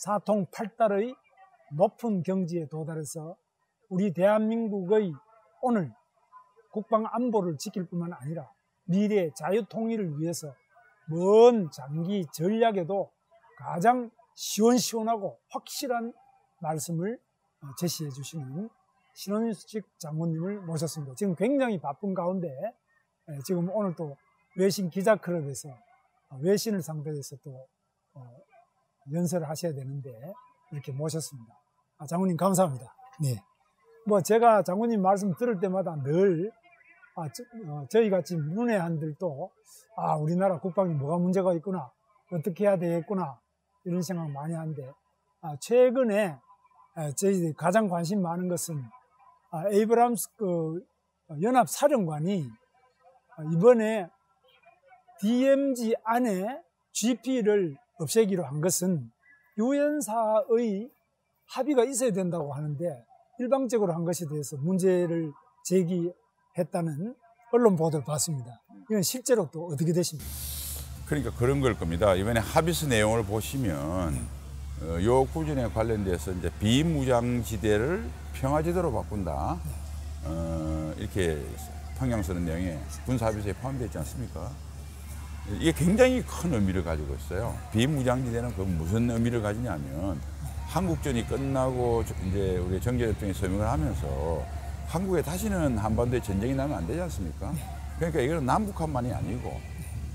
사통팔달의 높은 경지에 도달해서 우리 대한민국의 오늘 국방 안보를 지킬 뿐만 아니라 미래 자유통일을 위해서 먼 장기 전략에도 가장 시원시원하고 확실한 말씀을 제시해 주시는 신원식 장군님을 모셨습니다. 지금 굉장히 바쁜 가운데 지금 오늘 또 외신 기자클럽에서 외신을 상대로 해서 또 연설을 하셔야 되는데 이렇게 모셨습니다. 장군님 감사합니다. 네. 뭐 제가 장군님 말씀 들을 때마다 늘 저희 같이 문외한들도 우리나라 국방이 뭐가 문제가 있구나, 어떻게 해야 되겠구나 이런 생각 많이 하는데 최근에 저희들이 가장 관심 많은 것은 에이브람스 연합사령관이 이번에 DMZ 안에 GP를 없애기로 한 것은 유엔사의 합의가 있어야 된다고 하는데 일방적으로 한 것에 대해서 문제를 제기했다는 언론 보도를 봤습니다. 이건 실제로 또 어떻게 되십니까? 그러니까 그런 걸 겁니다. 이번에 합의서 내용을 보시면 요 구전에 관련돼서 이제 비무장지대를 평화지대로 바꾼다. 이렇게 평양 선언 내용에 군사합의서에 포함되어 있지 않습니까? 이게 굉장히 큰 의미를 가지고 있어요. 비무장지대는 그 무슨 의미를 가지냐면 한국전이 끝나고 이제 우리 정제협정에 서명을 하면서 한국에 다시는 한반도에 전쟁이 나면 안 되지 않습니까? 그러니까 이거는 남북한만이 아니고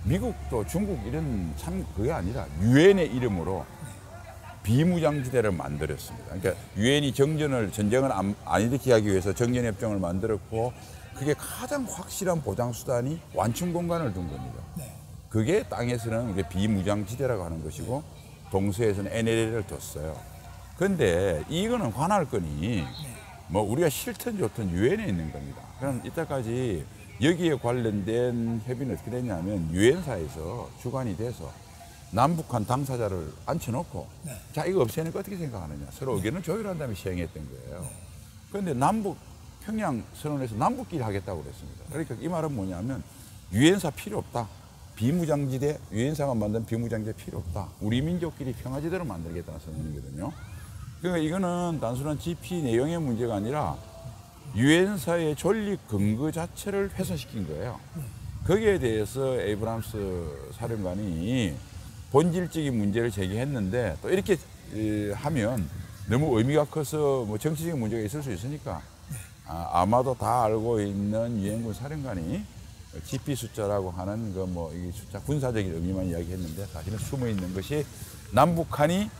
미국도 중국 이런 참 그게 아니라 유엔의 이름으로 비무장지대를 만들었습니다. 그러니까 유엔이 전쟁을 안 일으키기 위해서 정전협정을 만들었고 그게 가장 확실한 보장수단이 완충공간을 둔 겁니다. 그게 땅에서는 우리 비무장지대라고 하는 것이고 동서에서는 NLL을 뒀어요. 그런데 이거는 관할 건이 뭐 우리가 싫든 좋든 유엔에 있는 겁니다. 그럼 이때까지 여기에 관련된 협의는 어떻게 되냐면 유엔사에서 주관이 돼서 남북한 당사자를 앉혀놓고 자 이거 없애는 거 어떻게 생각하느냐 서로 의견을 조율한 다음에 시행했던 거예요. 그런데 평양 선언에서 남북끼리 하겠다고 그랬습니다. 그러니까 이 말은 뭐냐면 유엔사 필요 없다. 비무장지대, 유엔사가 만든 비무장지대 필요 없다. 우리 민족끼리 평화지대로 만들겠다는 선언이거든요. 그러니까 이거는 단순한 GP 내용의 문제가 아니라 유엔사의 존립 근거 자체를 훼손시킨 거예요. 거기에 대해서 에이브람스 사령관이 본질적인 문제를 제기했는데 또 이렇게 하면 너무 의미가 커서 뭐 정치적인 문제가 있을 수 있으니까 아마도 다 알고 있는 유엔군 사령관이 GP 숫자라고 하는 이 숫자 군사적인 의미만 이야기했는데 사실은 숨어 있는 것이 남북한이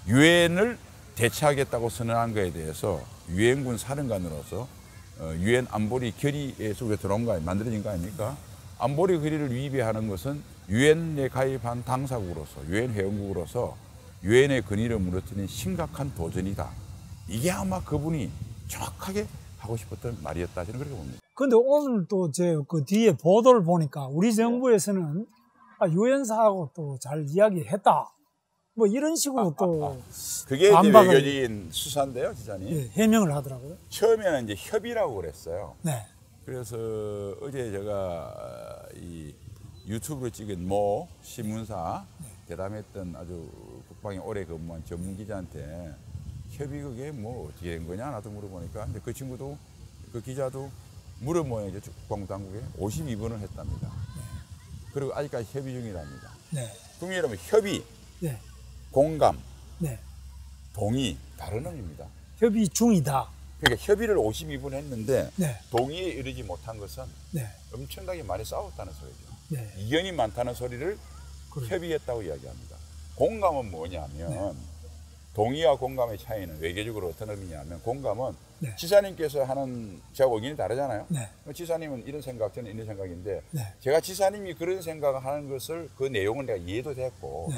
유엔을 대체하겠다고 선언한 거에 대해서 유엔군 사령관으로서 유엔 안보리 결의에서 우리가 들어온 거 만들어진 거 아닙니까? 안보리 결의를 위배하는 것은 유엔에 가입한 당사국으로서 유엔 회원국으로서 유엔의 권위를 무너뜨리는 심각한 도전이다. 이게 아마 그분이 정확하게 하고 싶었던 말이었다 저는 그렇게 봅니다. 근데 오늘 또 그 뒤에 보도를 보니까 우리 정부에서는 유엔사하고 또 잘 이야기했다. 뭐 이런 식으로 또 그게 반박을, 외교적인 수사인데요, 기자님. 네, 해명을 하더라고요. 처음에는 이제 협의라고 그랬어요. 네. 그래서 어제 제가 이 유튜브로 찍은 모 신문사 대담했던 아주 국방에 오래 근무한 전문 기자한테 협의 그게 뭐 어떻게 된 거냐 나도 물어보니까 근데 그 친구도 그 기자도 물어보니 이제 국방부 당국에 52번을 했답니다. 네. 그리고 아직까지 협의 중이랍니다. 네. 그럼 여러분 협의, 네. 공감, 네. 동의 다른 의미입니다. 협의 중이다. 그러니까 협의를 52번 했는데 네. 동의에 이르지 못한 것은 네. 엄청나게 많이 싸웠다는 소리죠. 네. 이견이 많다는 소리를 그렇죠. 협의했다고 이야기합니다. 공감은 뭐냐면 동의와 공감의 차이는 외교적으로 어떤 의미냐면 공감은 지사님께서 하는 제가 의견이 다르잖아요. 지사님은 이런 생각, 저는 이런 생각인데 제가 지사님이 그런 생각을 하는 것을 그 내용은 내가 이해도 됐고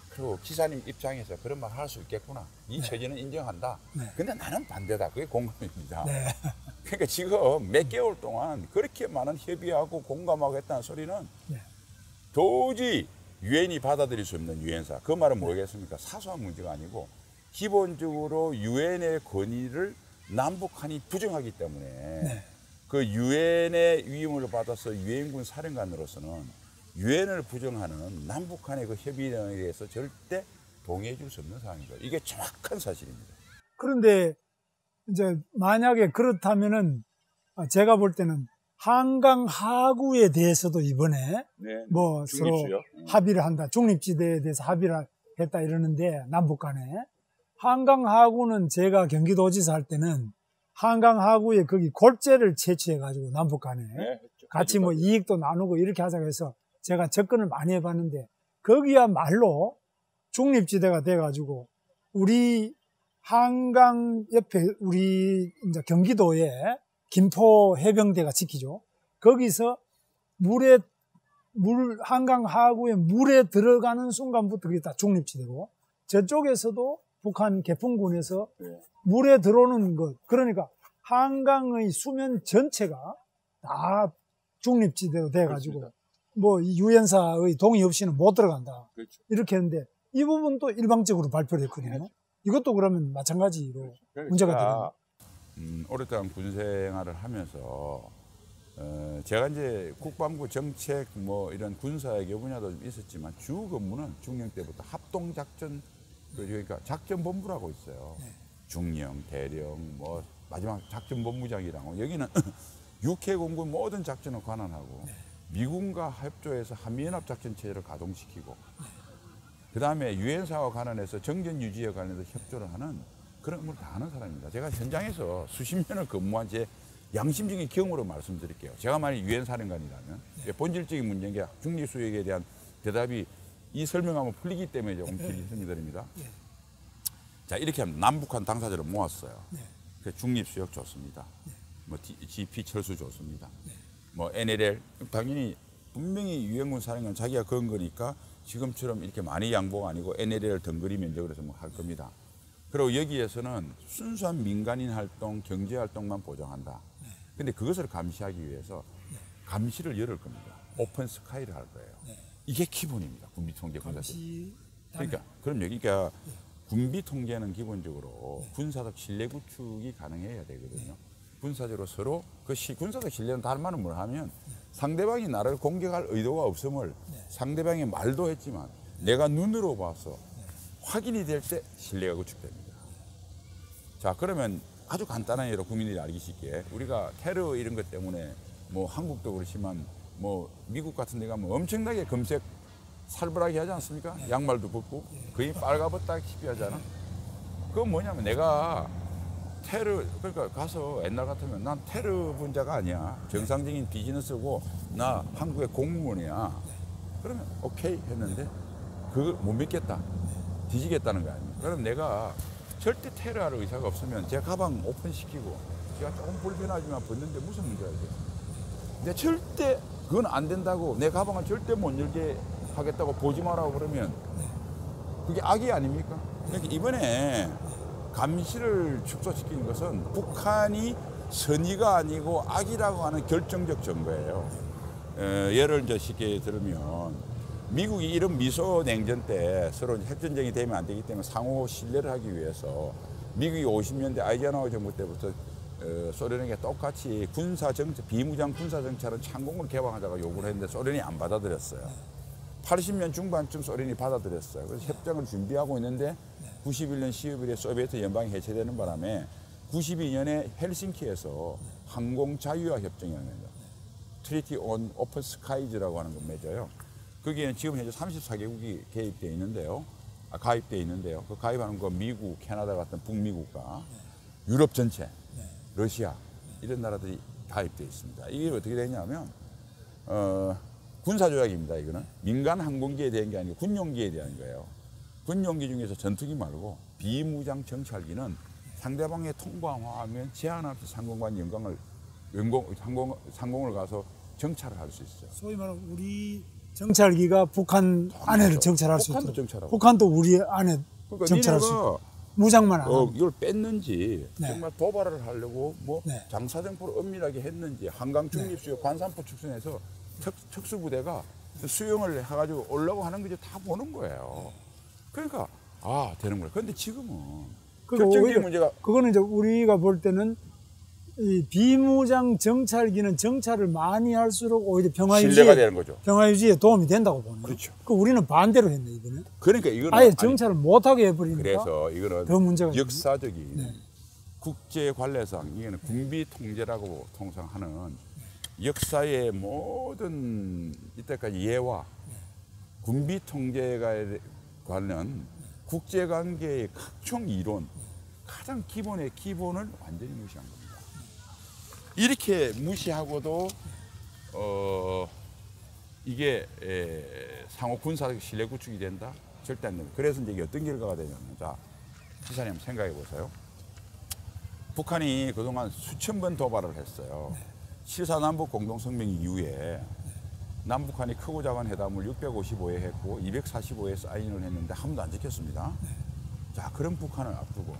그리고 기사님 입장에서 그런 말 할 수 있겠구나. 이 처지는 인정한다. 근데 나는 반대다. 그게 공감입니다. 그러니까 지금 몇 개월 동안 그렇게 많은 협의하고 공감하고 했다는 소리는 도저히 유엔이 받아들일 수 없는 유엔사. 그 말은 뭐겠습니까? 사소한 문제가 아니고 기본적으로 유엔의 권위를 남북한이 부정하기 때문에 그 유엔의 위임을 받아서 유엔군 사령관으로서는 유엔을 부정하는 남북한의 그 협의에 대해서 절대 동의해 줄 수 없는 상황인 거예요. 이게 정확한 사실입니다. 그런데 이제 만약에 그렇다면은 제가 볼 때는 한강 하구에 대해서도 이번에 네, 뭐 서로 합의를 한다. 중립지대에 대해서 합의를 했다 이러는데 남북 간에 한강 하구는 제가 경기도지사 할 때는 한강 하구에 거기 골재를 채취해 가지고 남북 간에 네, 같이 뭐 이익도 나누고 이렇게 하자고 해서 제가 접근을 많이 해봤는데 거기야말로 중립지대가 돼 가지고 우리 한강 옆에 우리 이제 경기도에 김포 해병대가 지키죠. 거기서 한강 하구에 물에 들어가는 순간부터 그게 다 중립지대고 저쪽에서도 북한 개풍군에서 물에 들어오는 것, 그러니까 한강의 수면 전체가 다 중립지대로 돼가지고 뭐 유엔사의 동의 없이는 못 들어간다. 그렇죠. 이렇게 했는데 이 부분도 일방적으로 발표를 했거든요. 그렇죠. 이것도 그러면 마찬가지로 문제가 되는 오랫동안 군 생활을 하면서 제가 이제 국방부 정책 뭐 이런 군사외교 분야도 있었지만 주 근무는 중령 때부터 합동작전 그러니까 작전본부라고 있어요. 네. 중령, 대령, 뭐 마지막 작전본부장이라고 여기는 육해공군 모든 작전을 관할하고 네. 미군과 협조해서 한미연합작전 체제를 가동시키고 그 다음에 유엔사와 관련해서 정전 유지에 관련해서 협조를 하는 그런 업무를 다 하는 사람입니다. 제가 현장에서 수십 년을 근무한 제 양심적인 경험으로 말씀드릴게요. 제가 만약 유엔 사령관이라면 본질적인 문제인 게 중립수역에 대한 대답이 이 설명하면 풀리기 때문에 조금 길이 설명드립니다. 자, 이렇게 하면 남북한 당사자를 모았어요. 중립수역 좋습니다. 뭐 GP 철수 좋습니다. 뭐 NLL 당연히 분명히 유엔군 사령관 자기가 그은 거니까 지금처럼 이렇게 많이 양보가 아니고 NLL 덩거리 면적으로 해서 뭐 할 겁니다. 그리고 여기에서는 순수한 민간인 활동, 경제 활동만 보장한다. 근데 그것을 감시하기 위해서 감시를 열을 겁니다. 오픈 스카이를 할 거예요. 이게 기본입니다. 군비 통제 군사적. 그러니까 그럼 여기가 군비 통제는 기본적으로 군사적 신뢰 구축이 가능해야 되거든요. 군사적으로 서로 그 군사적 신뢰는 다른 말은 뭘 하면 상대방이 나를 공격할 의도가 없음을 상대방이 말도 했지만 내가 눈으로 봐서 확인이 될 때 신뢰가 구축됩니다. 자, 그러면 아주 간단한 예로 국민들이 알기 쉽게 우리가 테러 이런 것 때문에 뭐 한국도 그렇지만 뭐 미국 같은 데 가면 엄청나게 검색 살벌하게 하지 않습니까? 양말도 벗고 거의 빨가벗다시피 하잖아. 그건 뭐냐면 내가 테러 그러니까 가서 옛날 같으면 난 테러 분자가 아니야. 정상적인 비즈니스고 나 한국의 공무원이야. 그러면 오케이 했는데 그걸 못 믿겠다. 뒤지겠다는 거 아닙니까? 그럼 내가 절대 테러할 의사가 없으면 제 가방 오픈시키고 제가 조금 불편하지만 벗는데 무슨 문제가 있어요? 근데 절대 그건 안 된다고 내 가방을 절대 못 열게 하겠다고 보지 마라고 그러면 그게 악이 아닙니까? 그러니까 이번에 감시를 축소시킨 것은 북한이 선의가 아니고 악이라고 하는 결정적 증거예요. 예를 이제 쉽게 들으면 미국이 이런 미소 냉전 때 서로 핵전쟁이 되면 안 되기 때문에 상호 신뢰를 하기 위해서 미국이 50년대 아이젠하워 정부 때부터 소련에게 똑같이 비무장 군사정찰은 창공으로 개방하자고 요구를 했는데 소련이 안 받아들였어요. 80년 중반쯤 소련이 받아들였어요. 그래서 협정을 준비하고 있는데 91년 12월에 소비에트 연방이 해체되는 바람에 92년에 헬싱키에서 항공자유화 협정이라는 겁니다. Treaty on Open Skies라고 하는 걸 맺어요. 거기에는 지금 현재 34개국이 가입되어 있는데요. 그 가입하는 거 미국, 캐나다 같은 북미 국가, 유럽 전체, 러시아 이런 나라들이 가입되어 있습니다. 이게 어떻게 되냐면 군사조약입니다. 이거는 민간 항공기에 대한 게 아니고 군용기에 대한 거예요. 군용기 중에서 전투기 말고 비무장 정찰기는 상대방의 통과하면 제한 없이 상공간 상공을 가서 정찰을 할 수 있어요. 소위 말하는 우리 정찰기가 북한 안에를 정찰할 수 북한도 있도록. 정찰하고. 북한도 우리 안에 그러니까 정찰할 수 있고. 무장만 안 하고. 이걸 뺐는지 네. 정말 도발을 하려고 뭐 네. 장사정포를 엄밀하게 했는지 한강 중립수역 관산포 축선에서 특수부대가 수영을 해가지고 오려고 하는 거지 다 보는 거예요. 그러니까 되는 거예요. 그런데 지금은 결정적인 문제가 그거는 이제 우리가 볼 때는 이 비무장 정찰기는 정찰을 많이 할수록 오히려 신뢰가 되는 거죠. 평화 유지에 도움이 된다고 보는 거죠. 그렇죠. 그 우리는 반대로 했네 이번에. 그러니까 이거는 아예 정찰을 못하게 해버리니까. 그래서 이거는 더 문제가 역사적인 네. 국제 관례상 이게는 군비 통제라고 통상 하는 역사의 모든 이때까지 예와 군비 통제가 관련 국제 관계의 각종 이론 가장 기본의 기본을 완전히 무시한 겁니다. 이렇게 무시하고도 이게 상호 군사적 신뢰 구축이 된다? 절대 안 됩니다. 그래서 이제 이게 어떤 결과가 되냐면, 자, 기사님 한번 생각해 보세요. 북한이 그동안 수천 번 도발을 했어요. 7.4 남북 공동성명 이후에 남북한이 크고 작은 회담을 655회 했고 245회 사인을 했는데 한 번도 안 지켰습니다. 자, 그런 북한을 앞두고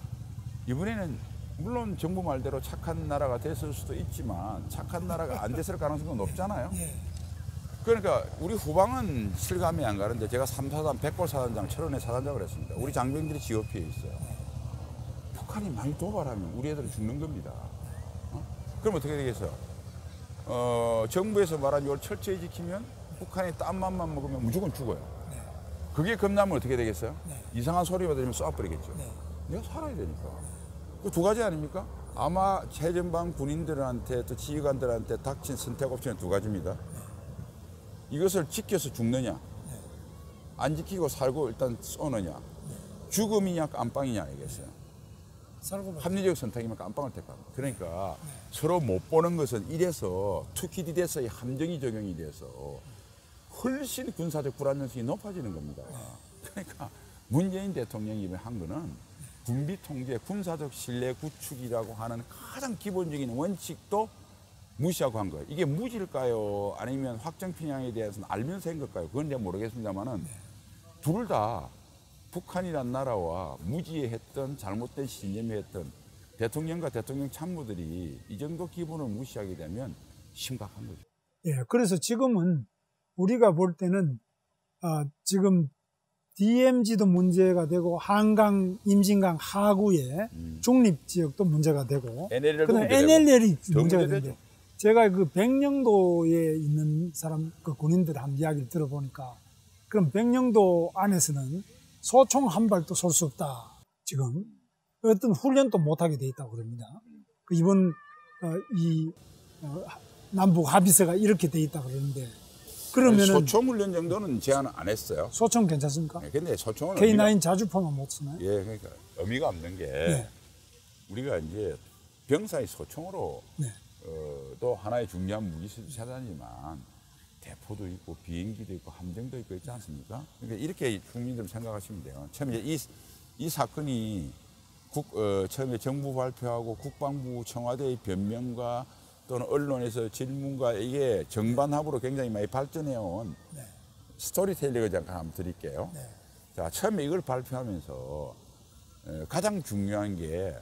이번에는 물론 정부 말대로 착한 나라가 됐을 수도 있지만 착한 나라가 안 됐을 가능성도 높잖아요. 그러니까 우리 후방은 실감이 안 가는데 제가 3사단 백골사단장, 철원의 사단장을 했습니다. 우리 장병들이 지어피해 있어요. 북한이 많이 도발하면 우리 애들은 죽는 겁니다. 그럼 어떻게 되겠어요? 정부에서 말한 이걸 철저히 지키면 북한이 땀만만 먹으면 무조건 죽어요. 그게 겁나면 어떻게 되겠어요? 이상한 소리만 들으면 쏴버리겠죠. 내가 살아야 되니까. 그 두 가지 아닙니까? 아마 최전방 군인들한테 또 지휘관들한테 닥친 선택 옵션은 두 가지입니다. 이것을 지켜서 죽느냐, 안 지키고 살고 일단 쏘느냐, 죽음이냐 깜빵이냐 알겠어요. 합리적 선택이면 깜빵을 택합니다. 그러니까 서로 못 보는 것은 이래서 투키디 돼서 함정이 적용이 돼서 훨씬 군사적 불안정성이 높아지는 겁니다. 그러니까 문재인 대통령이 한 거는 군비 통제, 군사적 신뢰 구축이라고 하는 가장 기본적인 원칙도 무시하고 한 거예요. 이게 무지일까요? 아니면 확정 편향에 대해서는 알면서 한 걸까요? 그건 내가 모르겠습니다만은 둘 다 북한이란 나라와 무지했던 잘못된 신념했던 대통령과 대통령 참모들이 이 정도 기본을 무시하게 되면 심각한 거죠. 예, 그래서 지금은 우리가 볼 때는 지금 DMZ도 문제가 되고 한강, 임진강 하구의 중립지역도 문제가 되고 NLL도 NLL이 문제가 되는데 제가 그 백령도에 있는 사람, 그 군인들 한 이야기를 들어보니까 그럼 백령도 안에서는 소총 한 발도 쏠 수 없다. 지금 어떤 훈련도 못하게 돼 있다고 그럽니다. 이번 남북 합의서가 이렇게 돼 있다고 그러는데 그러면은 소총 훈련 정도는 제안 안 했어요. 소총 괜찮습니까? 네, 근데 소총은 K9 자주포만 못 쓰나요? 예, 그러니까 의미가 없는 게 우리가 이제 병사의 소총으로 또 하나의 중요한 무기 수사단이지만 대포도 있고 비행기도 있고 함정도 있고 있지 않습니까? 그러니까 이렇게 국민들 생각하시면 돼요. 처음에 이 사건이 처음에 정부 발표하고 국방부 청와대의 변명과 또는 언론에서 질문과 이게 정반합으로 굉장히 많이 발전해온 스토리텔링을 잠깐 한번 드릴게요. 자, 처음에 이걸 발표하면서 가장 중요한 게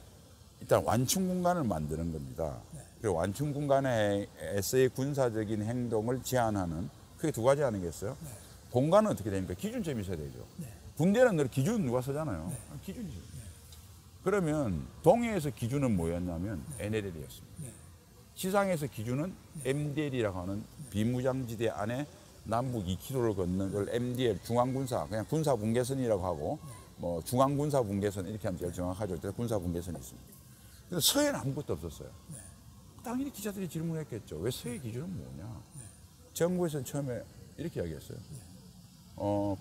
일단 완충 공간을 만드는 겁니다. 그리고 완충 공간에서의 군사적인 행동을 제한하는 그게 두 가지 아니겠어요? 공간은 어떻게 됩니까? 기준점이 있어야 되죠. 군대는 늘 기준 누가 서잖아요. 기준이죠. 그러면 동해에서 기준은 뭐였냐면 NLL이었습니다. 지상에서 기준은 MDL이라고 하는 비무장지대 안에 남북 2km를 걷는 걸 MDL 중앙군사 그냥 군사분계선이라고 하고 뭐 중앙군사분계선 이렇게 하면 제일 정확하죠. 군사분계선이 있습니다. 그래서 서해는 아무것도 없었어요. 당연히 기자들이 질문했겠죠. 왜 서해 기준은 뭐냐? 정부에서는 처음에 이렇게 이야기했어요.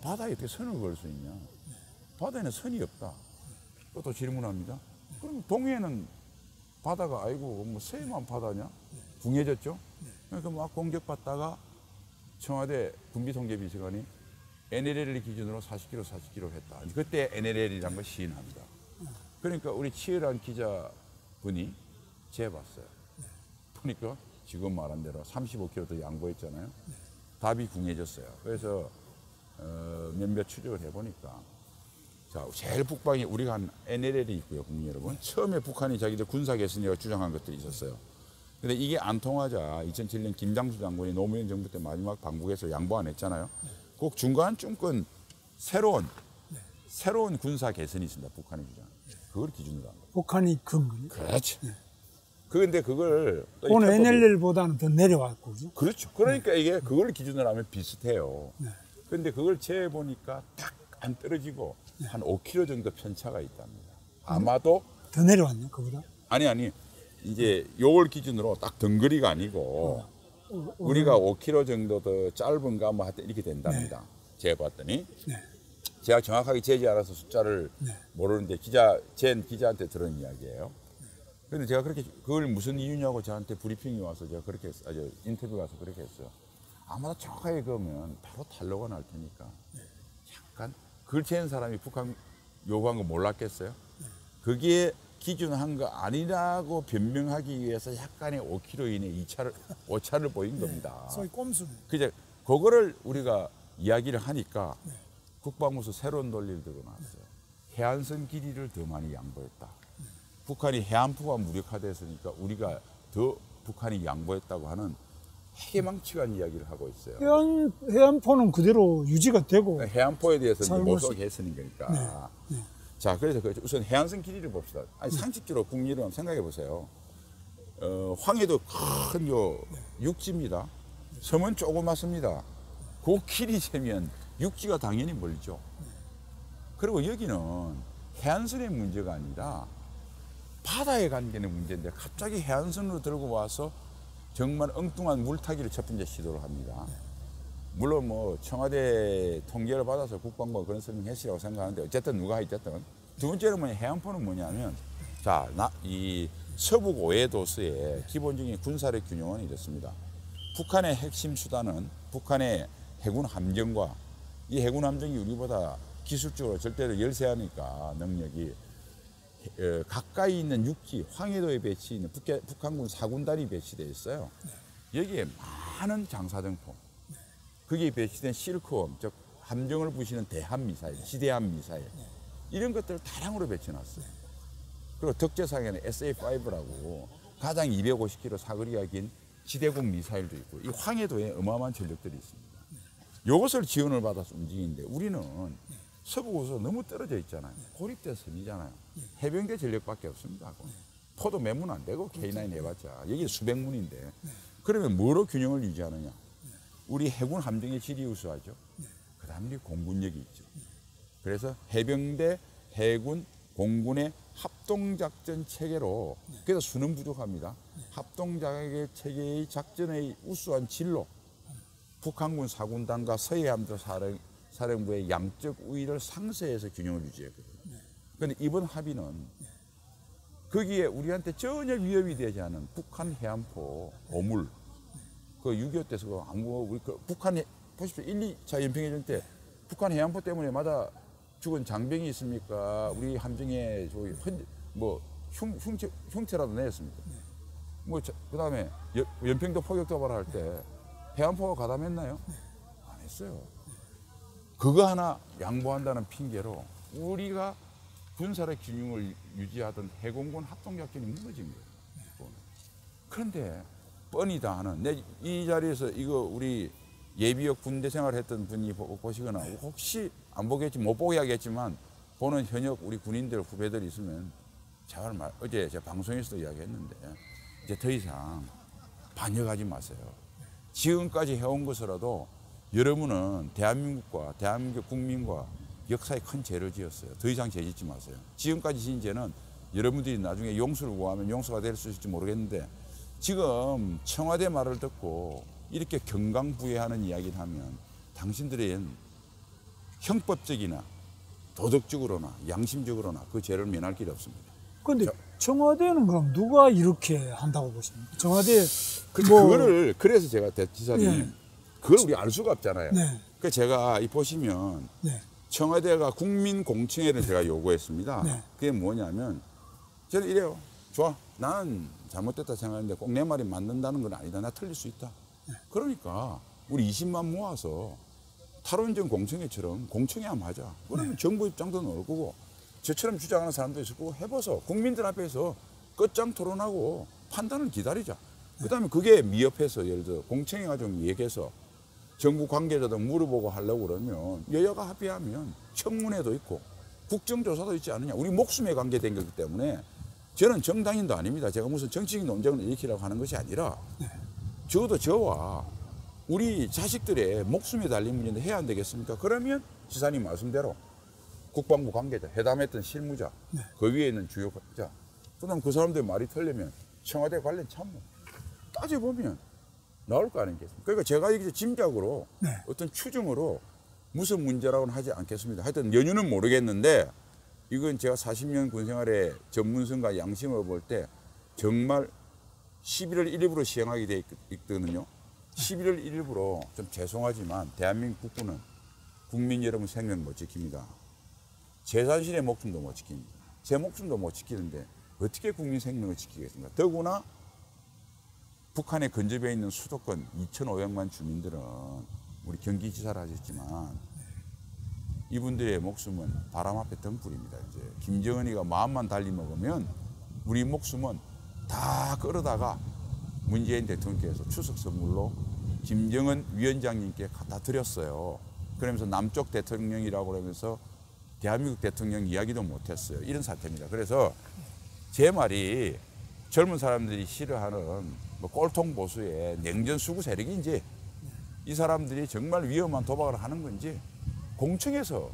바다에 어떻게 선을 그을 수 있냐? 바다에는 선이 없다. 또 질문합니다. 그럼 동해는 바다가 아니고 뭐 서해만 바다냐? 궁해졌죠? 그러니까 막 공격받다가 청와대 군비통제비서관이 NLL을 기준으로 40km 했다. 그때 NLL이란 걸 시인합니다. 그러니까 우리 치열한 기자분이 재봤어요. 보니까 지금 말한 대로 35km 양보했잖아요. 답이 궁해졌어요. 그래서 몇몇 추적을 해보니까 자, 제일 북방에 우리가 한 NLL이 있고요, 국민 여러분. 처음에 북한이 자기들 군사 개선이라고 주장한 것들이 있었어요. 근데 이게 안 통하자 2007년 김장수 장군이 노무현 정부 때 마지막 방북에서 양보 안 했잖아요. 꼭 중간쯤권 새로운 군사 개선이 있습니다, 북한의 주장. 그걸 기준으로 한 거예요. 북한이 근거니? 그렇지. 그런데 그걸 또 오늘 NLL보다는 더 내려왔고, 그죠? 그렇죠. 그러니까 이게 그걸 기준으로 하면 비슷해요. 네. 그런데 그걸 재보니까 딱 안 떨어지고 한 5km 정도 편차가 있답니다. 아마도 더 내려왔네, 그보다. 아니 이제 요걸 기준으로 딱 덩거리가 아니고 우리가 5km 정도 더 짧은가 뭐 하여튼 이렇게 된답니다. 제가 봤더니 네. 제가 정확하게 재지 않아서 숫자를 네. 모르는데 기자한테 들은 이야기예요. 그런데 제가 그렇게 그걸 무슨 이유냐고 저한테 브리핑이 와서 제가 그렇게 아주 인터뷰 가서 그렇게 했어요. 아마도 정확하게 그러면 바로 탄로가 날 테니까 약간 그걸 재는 사람이 북한 요구한 거 몰랐겠어요? 거기에 기준한 거 아니라고 변명하기 위해서 약간의 5km 이내 오차를 보인 겁니다. 소위 꼼수네. 그제 그거를 우리가 이야기를 하니까 국방부에서 새로운 논리를 들고 나왔어요. 해안선 길이를 더 많이 양보했다. 북한이 해안포가 무력화됐으니까 우리가 더 북한이 양보했다고 하는 해망측한 이야기를 하고 있어요. 해안포는 그대로 유지가 되고. 해안포에 대해서 이제 잘 모속 했으니 거니까. 네. 자, 그래서 우선 해안선 길이를 봅시다. 아니, 상식적으로 국리를 생각해 보세요. 황해도 큰 요 육지입니다. 섬은 조그맣습니다. 그 길이 세면 육지가 당연히 멀죠. 그리고 여기는 해안선의 문제가 아니라 바다에 관계는 문제인데 갑자기 해안선으로 들고 와서 정말 엉뚱한 물타기를 첫 번째 시도를 합니다. 물론 뭐 청와대 통계를 받아서 국방부가 그런 설명했으라고 생각하는데 어쨌든 누가 있든 두 번째로 뭐냐 해안포는 뭐냐면 자, 이 서북 5해 도서의 기본적인 군사력 균형은 이렇습니다. 북한의 핵심 수단은 북한의 해군 함정과 이 해군 함정이 우리보다 기술적으로 절대로 열세하니까 능력이 가까이 있는 육지 황해도에 배치 있는 북한군 사군단이 배치되어 있어요. 여기에 많은 장사정포, 거기에 배치된 실크홈, 즉 함정을 부시는 대함 미사일, 지대함 미사일 이런 것들을 다량으로 배치해놨어요. 그리고 덕제상에는 SA-5라고 가장 250km 사거리가 긴 지대공 미사일도 있고 이 황해도에 어마어마한 전력들이 있습니다. 이것을 지원을 받아서 움직이는데 우리는 서북에서 너무 떨어져 있잖아요. 고립된 섬이잖아요. 해병대 전력밖에 없습니다. 포도 몇 문 안 되고 K9 해봤자 여기 수백 문인데 그러면 뭐로 균형을 유지하느냐? 우리 해군 함정의 질이 우수하죠. 그 다음에 우리 공군력이 있죠. 그래서 해병대, 해군, 공군의 합동작전 체계로 그래서 수는 부족합니다. 합동작전 체계의 작전의 우수한 진로 북한군 사군단과 서해함도 사령부의 양적 우위를 상쇄해서 균형을 유지했거든요. 그런데 이번 합의는 거기에 우리한테 전혀 위협이 되지 않은 북한 해안포 보물 그 6.25 때서 우리 북한 보십시오. 1, 2차 연평해전 때 북한 해안포 때문에 맞아 죽은 장병이 있습니까? 우리 함정에 흉체라도 내었습니까? 그다음에 연평도 포격 도발할 때 해안포가 가담했나요? 안 했어요. 그거 하나 양보한다는 핑계로 우리가 군사력 균형을 유지하던 해공군 합동작전이 무너진 거예요. 그런데 뻔히 다 하는 이 자리에서 이거 우리 예비역 군대 생활했던 분이 보시거나 혹시 안 보겠지 못 보게 하겠지만 보는 현역 우리 군인들 후배들 있으면 제발 어제 제가 방송에서도 이야기했는데 이제 더 이상 반역하지 마세요. 지금까지 해온 것이라도 여러분은 대한민국과 대한민국 국민과 역사에 큰 죄를 지었어요. 더 이상 죄 짓지 마세요. 지금까지 지은 죄는 여러분들이 나중에 용서를 구하면 용서가 될 수 있을지 모르겠는데 지금 청와대 말을 듣고 이렇게 경강부회하는 이야기를 하면 당신들은 형법적이나 도덕적으로나 양심적으로나 그 죄를 면할 길이 없습니다. 그런데 청와대는 그럼 누가 이렇게 한다고 보십니까? 청와대 그거를 그래서 제가 지사님 네. 그걸 우리 알 수가 없잖아요. 네. 그 제가 이 보시면 네. 청와대가 국민공청회를 제가 요구했습니다. 네. 그게 뭐냐면 저는 이래요. 좋아. 나는 잘못됐다 생각하는데 꼭 내 말이 맞는다는 건 아니다. 나 틀릴 수 있다. 네. 그러니까 우리 20만 모아서 탈원전 공청회처럼 공청회 한번 하자. 그러면 정부 입장도 나올 거고 저처럼 주장하는 사람도 있을 거고 해봐서 국민들 앞에서 끝장 토론하고 판단을 기다리자. 그다음에 그게 미흡해서 예를 들어 공청회 가지고 얘기해서 정부 관계자들 물어보고 하려고 그러면 여야가 합의하면 청문회도 있고 국정조사도 있지 않느냐. 우리 목숨에 관계된 거기 때문에 저는 정당인도 아닙니다. 제가 무슨 정치적 논쟁을 일으키려고 하는 것이 아니라 적어도 저와 우리 자식들의 목숨에 달린 문제인데 해야 안 되겠습니까? 그러면 지사님 말씀대로 국방부 관계자, 회담했던 실무자, 그 위에 있는 주요자, 그다음 그 사람들 말이 틀리면 청와대 관련 참모 따져보면 나올 거 아니겠습니까? 그러니까 제가 이제 짐작으로 어떤 추정으로 무슨 문제라고는 하지 않겠습니다. 하여튼 연유는 모르겠는데 이건 제가 40년 군생활의 전문성과 양심을 볼 때 정말 11월 1일부로 시행하게 돼 있거든요. 11월 1일부로 좀 죄송하지만 대한민국 국군은 국민 여러분 생명 못 지킵니다. 제 자신의 목숨도 못 지킵니다. 제 목숨도 못 지키는데 어떻게 국민 생명을 지키겠습니까? 더구나 북한에 근접해 있는 수도권 2,500만 주민들은 우리 경기지사를 하셨지만 이분들의 목숨은 바람 앞에 등불입니다. 이제 김정은이가 마음만 달리 먹으면 우리 목숨은 다 끌어다가 문재인 대통령께서 추석 선물로 김정은 위원장님께 갖다 드렸어요. 그러면서 남쪽 대통령이라고 그러면서 대한민국 대통령 이야기도 못했어요. 이런 사태입니다. 그래서 제 말이 젊은 사람들이 싫어하는 뭐 꼴통 보수의 냉전 수구 세력인지 이 사람들이 정말 위험한 도박을 하는 건지 공청에서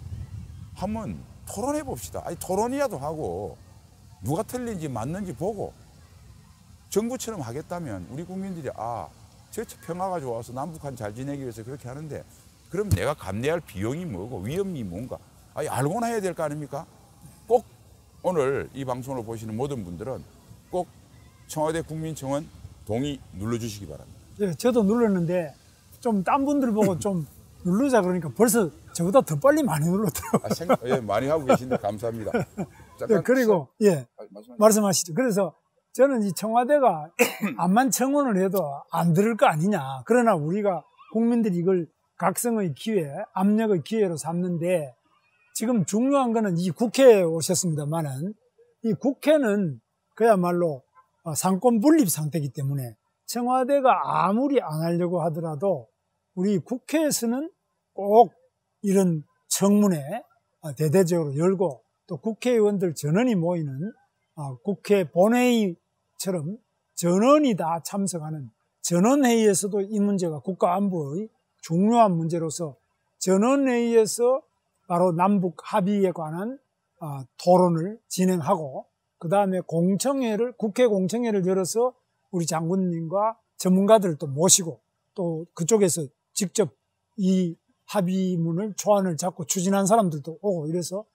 한번 토론해 봅시다. 아니 토론이라도 하고 누가 틀린지 맞는지 보고 정부처럼 하겠다면 우리 국민들이 저 평화가 좋아서 남북한 잘 지내기 위해서 그렇게 하는데 그럼 내가 감내할 비용이 뭐고 위험이 뭔가 아니 알고나 해야 될 거 아닙니까? 꼭 오늘 이 방송을 보시는 모든 분들은 꼭 청와대 국민청원 동의 눌러주시기 바랍니다. 예, 저도 눌렀는데 좀 딴 분들 보고 좀 누르자 그러니까 벌써 저보다 더 빨리 많이 눌렀더라고요. 예, 많이 하고 계신데 감사합니다. 네, 그리고 말씀하시죠. 그래서 저는 이 청와대가 암만 청원을 해도 안 들을 거 아니냐. 그러나 우리가 국민들이 이걸 각성의 기회, 압력의 기회로 삼는데 지금 중요한 거는 이 국회에 오셨습니다만은 이 국회는 그야말로 상권 분립 상태이기 때문에 청와대가 아무리 안 하려고 하더라도 우리 국회에서는 꼭 이런 청문회 대대적으로 열고 또 국회의원들 전원이 모이는 국회 본회의처럼 전원이 다 참석하는 전원회의에서도 이 문제가 국가안보의 중요한 문제로서 전원회의에서 바로 남북 합의에 관한 토론을 진행하고 그 다음에 국회 공청회를 열어서 우리 장군님과 전문가들을 또 모시고 또 그쪽에서 직접 이 합의문을 초안을 잡고 추진한 사람들도 오고 이래서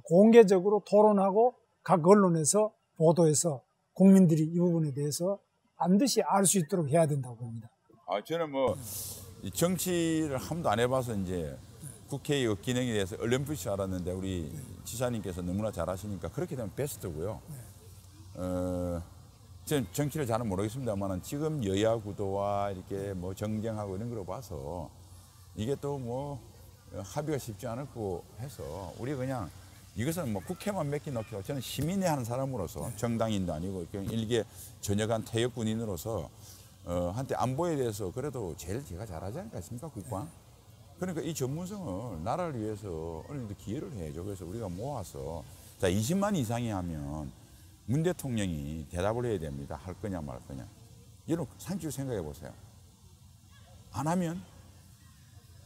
공개적으로 토론하고 각 언론에서 보도해서 국민들이 이 부분에 대해서 반드시 알 수 있도록 해야 된다고 봅니다. 저는 뭐 정치를 한 번도 안 해봐서 이제 국회의 기능에 대해서 얼렴풋이 알았는데 우리 지사님께서 너무나 잘하시니까 그렇게 되면 베스트고요. 저는 정치를 잘은 모르겠습니다만 지금 여야 구도와 이렇게 뭐 정쟁하고 이런 걸 봐서 이게 또 뭐 합의가 쉽지 않을 거고 해서 우리 그냥 이것은 뭐 국회만 맡겨놓기로 저는 시민이 하는 사람으로서 정당인도 아니고 일개 전역한 퇴역 군인으로서 한때 안보에 대해서 그래도 제일 제가 잘하지 않겠습니까 국방? 그러니까 이 전문성을 나라를 위해서 어느 정도 기여를 해야죠. 그래서 우리가 모아서 자 20만 이상이 하면 문 대통령이 대답을 해야 됩니다. 할 거냐 말 거냐. 여러분 상식적으로 생각해 보세요. 안 하면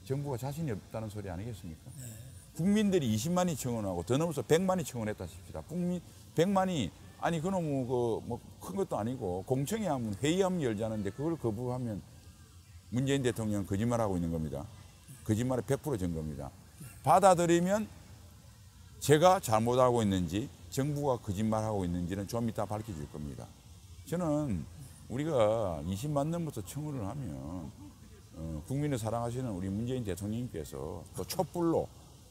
정부가 자신이 없다는 소리 아니겠습니까? 국민들이 20만이 청원하고 더 넘어서 100만이 청원했다 싶시다. 국민 100만이 아니 그놈 뭐 큰 것도 아니고 공청회 하면 회의하면 열자는데 그걸 거부하면 문재인 대통령은 거짓말하고 있는 겁니다. 거짓말에 100% 겁니다. 받아들이면 제가 잘못하고 있는지 정부가 거짓말하고 있는지는 좀 이따 밝혀질 겁니다. 저는 우리가 20만 넘어서 청원을 하면 국민을 사랑하시는 우리 문재인 대통령님께서 또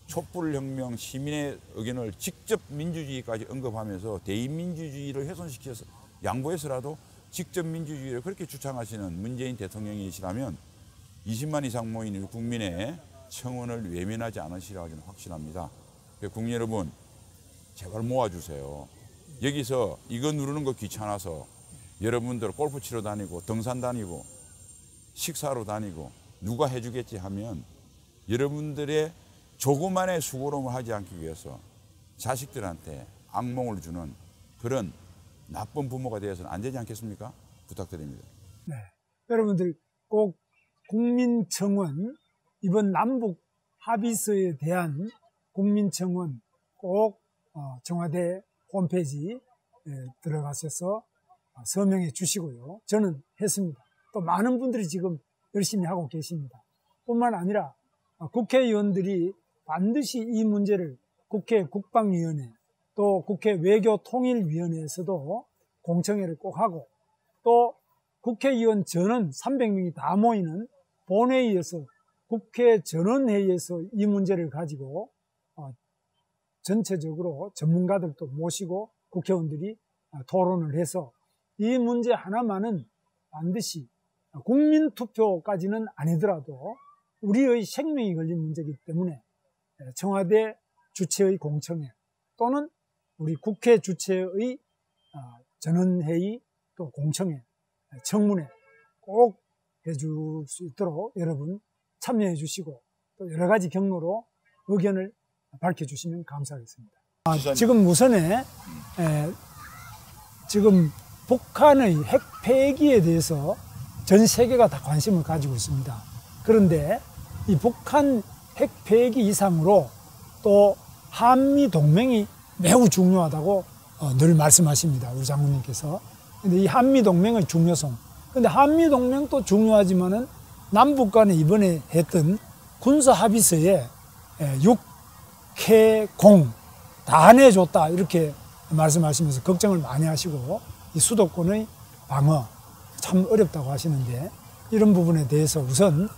촛불혁명 시민의 의견을 직접 민주주의까지 언급하면서 대의민주주의를 훼손시켜서 양보해서라도 직접 민주주의를 그렇게 주창하시는 문재인 대통령이시라면 20만 이상 모인 우리 국민의 청원을 외면하지 않으시리라 저는 확신합니다. 국민 여러분 제발 모아주세요. 여기서 이거 누르는 거 귀찮아서 여러분들 골프 치러 다니고 등산 다니고 식사로 다니고 누가 해주겠지 하면 여러분들의 조그만의 수고로움을 하지 않기 위해서 자식들한테 악몽을 주는 그런 나쁜 부모가 되어서는 안 되지 않겠습니까? 부탁드립니다. 네. 여러분들 꼭 국민청원, 이번 남북 합의서에 대한 국민청원 꼭 청와대 홈페이지 들어가셔서 서명해 주시고요. 저는 했습니다. 또 많은 분들이 지금 열심히 하고 계십니다. 뿐만 아니라 국회의원들이 반드시 이 문제를 국회 국방위원회 또 국회 외교통일위원회에서도 공청회를 꼭 하고 또 국회의원 전원 300명이 다 모이는 본회의에서 국회 전원회의에서 이 문제를 가지고 전체적으로 전문가들도 모시고 국회의원들이 토론을 해서 이 문제 하나만은 반드시 국민투표까지는 아니더라도 우리의 생명이 걸린 문제이기 때문에 청와대 주최의 공청회 또는 우리 국회 주최의 전원회의 또 공청회, 청문회 꼭 해줄 수 있도록 여러분 참여해 주시고 또 여러 가지 경로로 의견을 밝혀주시면 감사하겠습니다. 지금 우선에 지금 북한의 핵 폐기에 대해서 전 세계가 다 관심을 가지고 있습니다. 그런데 이 북한 핵 폐기 이상으로 또 한미 동맹이 매우 중요하다고 늘 말씀하십니다. 우리 장군님께서. 근데 이 한미 동맹의 중요성. 근데 한미 동맹도 중요하지만은 남북 간에 이번에 했던 군사 합의서에 육해공 다 내줬다 이렇게 말씀하시면서 걱정을 많이 하시고 이 수도권의 방어 참 어렵다고 하시는데 이런 부분에 대해서 우선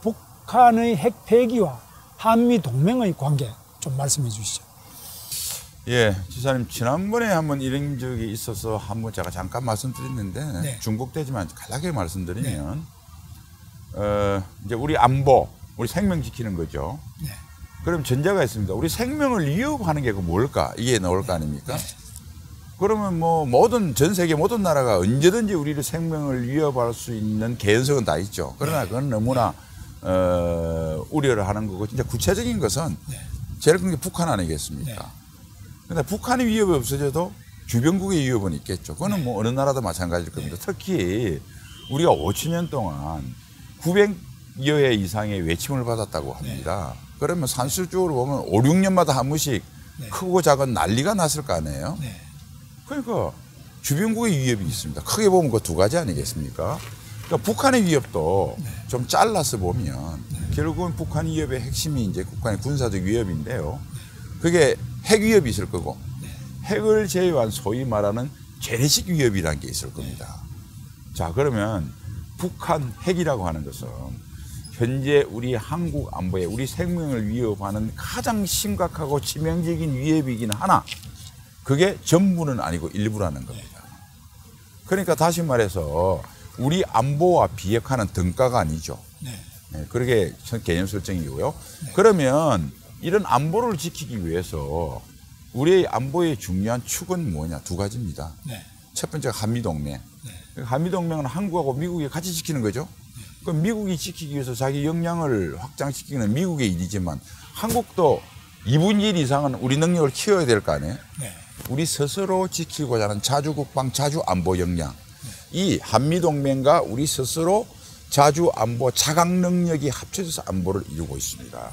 북한의 핵 폐기와 한미 동맹의 관계 좀 말씀해 주시죠. 예, 지사님 지난번에 한번 이런 적이 있어서 한번 제가 잠깐 말씀드렸는데 네. 중복되지만 간략하게 말씀드리면 이제 우리 안보, 우리 생명 지키는 거죠. 네. 그럼 전제가 있습니다. 우리 생명을 위협하는 게 뭘까? 이게 나올 거 아닙니까? 그러면 뭐 전 세계 모든 나라가 언제든지 우리를 생명을 위협할 수 있는 개연성은 다 있죠. 그러나 그건 너무나 우려를 하는 거고 진짜 구체적인 것은 제일 큰 게 북한 아니겠습니까? 근데 북한의 위협이 없어져도 주변국의 위협은 있겠죠. 그거는 뭐 어느 나라도 마찬가지일 겁니다. 특히 우리가 5천년 동안 900여 회 이상의 외침을 받았다고 합니다. 그러면 산술적으로 보면 5, 6년마다 한 번씩 크고 작은 난리가 났을 거 아니에요. 그러니까 주변국의 위협이 있습니다. 크게 보면 그 두 가지 아니겠습니까? 그러니까 북한의 위협도 좀 잘라서 보면 결국은 북한 위협의 핵심이 이제 북한의 군사적 위협인데요. 그게 핵 위협이 있을 거고 핵을 제외한 소위 말하는 재래식 위협이라는 게 있을 겁니다. 자, 그러면 북한 핵이라고 하는 것은 현재 우리 한국 안보에 우리 생명을 위협하는 가장 심각하고 치명적인 위협이긴 하나 그게 전부는 아니고 일부라는 겁니다. 그러니까 다시 말해서 우리 안보와 비핵화는 등가가 아니죠. 네, 그렇게 개념 설정이고요. 그러면 이런 안보를 지키기 위해서 우리의 안보의 중요한 축은 뭐냐? 두 가지입니다. 첫 번째가 한미동맹. 한미동맹은 한국하고 미국이 같이 지키는 거죠. 그럼 미국이 지키기 위해서 자기 역량을 확장시키는 미국의 일이지만 한국도 2분의 1 이상은 우리 능력을 키워야 될 거 아니에요? 우리 스스로 지키고자 하는 자주국방, 자주안보 역량. 이 한미동맹과 우리 스스로 자주안보, 자각 능력이 합쳐져서 안보를 이루고 있습니다.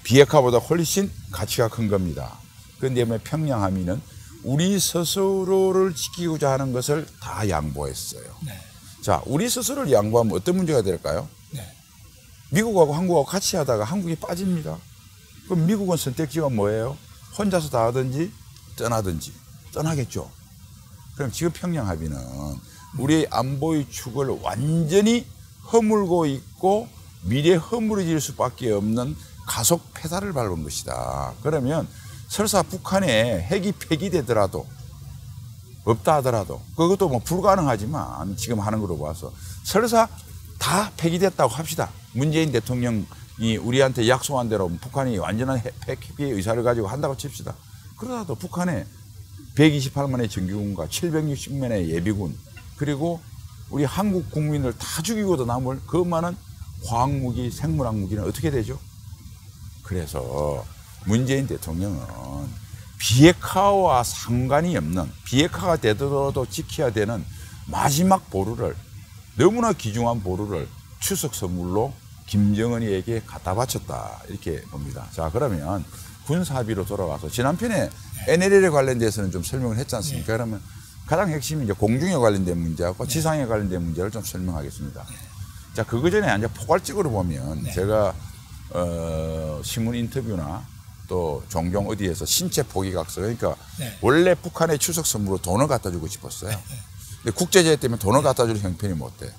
비핵화보다 훨씬 가치가 큰 겁니다. 그런데 평양 합의는 우리 스스로를 지키고자 하는 것을 다 양보했어요. 자, 우리 스스로를 양보하면 어떤 문제가 될까요? 미국하고 한국하고 같이 하다가 한국이 빠집니다. 그럼 미국은 선택지가 뭐예요? 혼자서 다 하든지 떠나든지. 떠나겠죠. 그럼 지금 평양 합의는 우리의 안보의 축을 완전히 허물고 있고 미래에 허물어질 수밖에 없는 가속 페달을 밟은 것이다. 그러면 설사 북한에 핵이 폐기되더라도 없다 하더라도 그것도 뭐 불가능하지만 지금 하는 걸로 봐서 설사 다 폐기됐다고 합시다. 문재인 대통령이 우리한테 약속한 대로 북한이 완전한 폐기 의사를 가지고 한다고 칩시다. 그러다도 북한에 128만의 정규군과 760만의 예비군 그리고 우리 한국 국민을 다 죽이고도 남을 그 많은 화학무기, 생물학무기는 어떻게 되죠? 그래서 문재인 대통령은 비핵화와 상관이 없는, 비핵화가 되더라도 지켜야 되는 마지막 보루를, 너무나 귀중한 보루를 추석 선물로 김정은이에게 갖다 바쳤다, 이렇게 봅니다. 자, 그러면 군사합의로 돌아가서 지난 편에 NLL에 관련돼서는 좀 설명을 했지 않습니까? 그러면 가장 핵심이 이제 공중에 관련된 문제하고 지상에 관련된 문제를 좀 설명하겠습니다. 자, 그거 전에 이제 포괄적으로 보면 제가 신문 인터뷰나 또 종종 어디에서 신체 포기각서, 그러니까 원래 북한의 추석 선물로 돈을 갖다 주고 싶었어요. 근데 국제제재 때문에 돈을 갖다 줄 형편이 못 돼.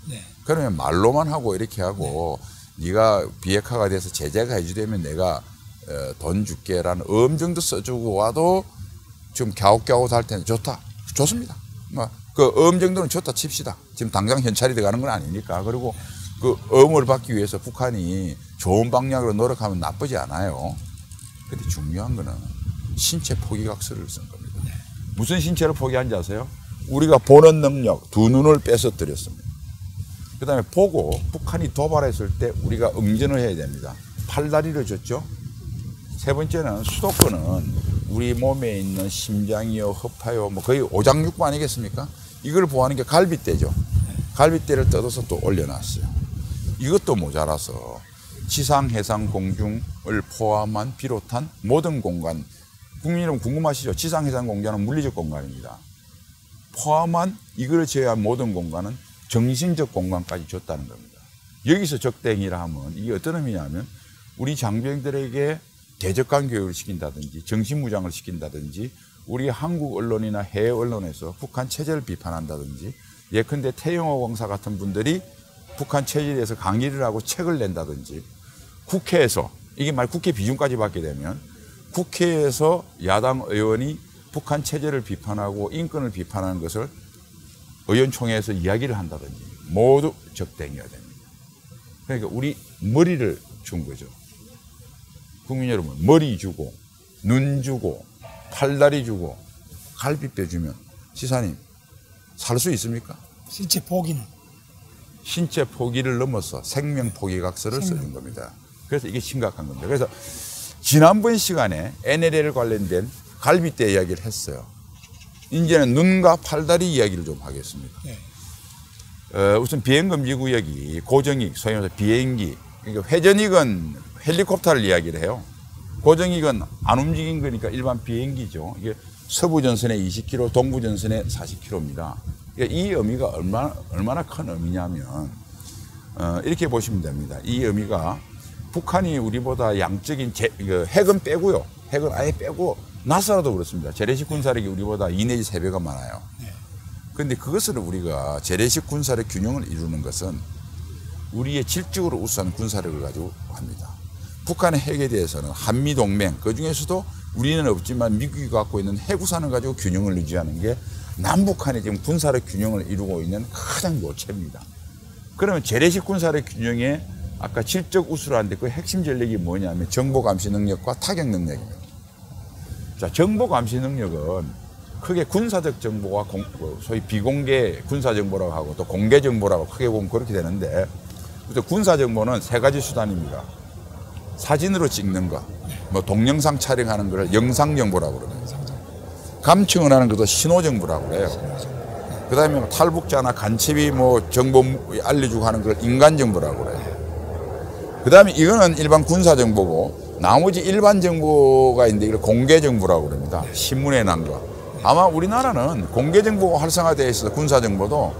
그러면 말로만 하고 이렇게 하고 네가 비핵화가 돼서 제재가 해주되면 내가 돈 줄게라는 음정도 써주고 와도 좀 갸웃갸웃 할 때는 좋다. 좋습니다. 그 정도는 좋다 칩시다. 지금 당장 현찰이 들어가는 건 아니니까. 그리고 그 엄을 받기 위해서 북한이 좋은 방향으로 노력하면 나쁘지 않아요. 근데 중요한 거는 신체 포기각서를 쓴 겁니다. 무슨 신체를 포기한지 아세요? 우리가 보는 능력, 두 눈을 뺏어뜨렸습니다. 그 다음에 보고 북한이 도발했을 때 우리가 응전을 해야 됩니다. 팔다리를 줬죠. 세 번째는 수도권은 우리 몸에 있는 심장이요, 허파요, 뭐 거의 오장육부 아니겠습니까? 이걸 보호하는 게 갈빗대죠. 갈빗대를 뜯어서 또 올려놨어요. 이것도 모자라서 지상, 해상, 공중을 포함한 비롯한 모든 공간, 국민 여러분 궁금하시죠? 지상, 해상, 공간은 물리적 공간입니다. 포함한 이걸 제외한 모든 공간은 정신적 공간까지 줬다는 겁니다. 여기서 적대행위라 하면 이게 어떤 의미냐면 우리 장병들에게 대적관 교육을 시킨다든지 정신무장을 시킨다든지 우리 한국 언론이나 해외 언론에서 북한 체제를 비판한다든지 예컨대 태영호 공사 같은 분들이 북한 체제에 대해서 강의를 하고 책을 낸다든지 국회에서 이게 말 국회 비중까지 받게 되면 국회에서 야당 의원이 북한 체제를 비판하고 인권을 비판하는 것을 의원총회에서 이야기를 한다든지 모두 적대행위가 됩니다. 그러니까 우리 머리를 준 거죠. 국민 여러분, 머리 주고 눈 주고 팔다리 주고 갈비뼈 주면 지사님 살 수 있습니까? 신체 포기는? 신체 포기를 넘어서 생명 포기각서를 써준 겁니다. 그래서 이게 심각한 겁니다. 그래서 지난번 시간에 NLL 관련된 갈비뼈 이야기를 했어요. 이제는 눈과 팔다리 이야기를 좀 하겠습니다. 우선 비행금지구역이 고정익, 소위 말해서 비행기, 그러니까 회전익은 헬리콥터를 이야기를 해요. 고정익은 안 움직인 거니까 일반 비행기죠. 이게 서부전선에 20km, 동부전선에 40km입니다. 그러니까 이 의미가 얼마나 큰 의미냐면 이렇게 보시면 됩니다. 이 의미가 북한이 우리보다 양적인 핵은 빼고요. 핵은 아예 빼고 나사라도 그렇습니다. 재래식 군사력이 우리보다 2 내지 3배가 많아요. 그런데 그것을 우리가 재래식 군사력 균형을 이루는 것은 우리의 질적으로 우수한 군사력을 가지고 합니다. 북한의 핵에 대해서는 한미동맹, 그중에서도 우리는 없지만 미국이 갖고 있는 핵우산을 가지고 균형을 유지하는 게 남북한이 지금 군사력 균형을 이루고 있는 가장 요체입니다. 그러면 재래식 군사력 균형에 아까 질적 우수를 하는데 그 핵심 전력이 뭐냐면 정보 감시 능력과 타격 능력입니다. 자, 정보 감시 능력은 크게 군사적 정보와 소위 비공개 군사 정보라고 하고 또 공개 정보라고 크게 보면 그렇게 되는데 군사 정보는 3가지 수단입니다. 사진으로 찍는 거, 뭐 동영상 촬영하는 거를 영상 정보라고 그러면서 감청을 하는 것도 신호 정보라고 그래요. 그 다음에 탈북자나 간첩이 뭐 정보 알려주고 하는 걸 인간 정보라고 그래요. 그 다음에 이거는 일반 군사 정보고 나머지 일반 정보가 있는데 이걸 공개 정보라고 그럽니다. 신문에 난 거. 아마 우리나라는 공개 정보가 활성화되어 있어서 군사 정보도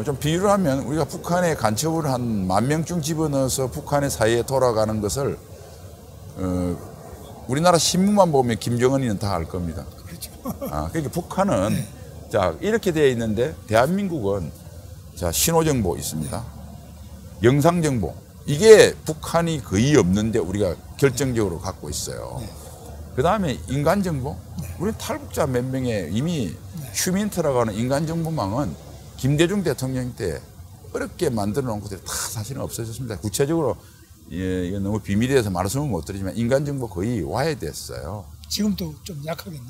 좀 비유를 하면 우리가 북한에 간첩을 한 10,000명쯤 집어넣어서 북한의 사이에 돌아가는 것을 우리나라 신문만 보면 김정은이는 다 알 겁니다. 그러니까 북한은 자 이렇게 되어 있는데 대한민국은 자 신호정보 있습니다. 영상정보 이게 북한이 거의 없는데 우리가 결정적으로 갖고 있어요. 그 다음에 인간정보 우리는 탈북자 몇 명의 이미 휴민트라고 하는 인간정보망은 김대중 대통령 때 어렵게 만들어 놓은 것들이 다 사실은 없어졌습니다. 구체적으로 이건 너무 비밀이라서 말씀은 못 드리지만 인간정보 거의 와해됐어요. 지금도 좀 약하겠네.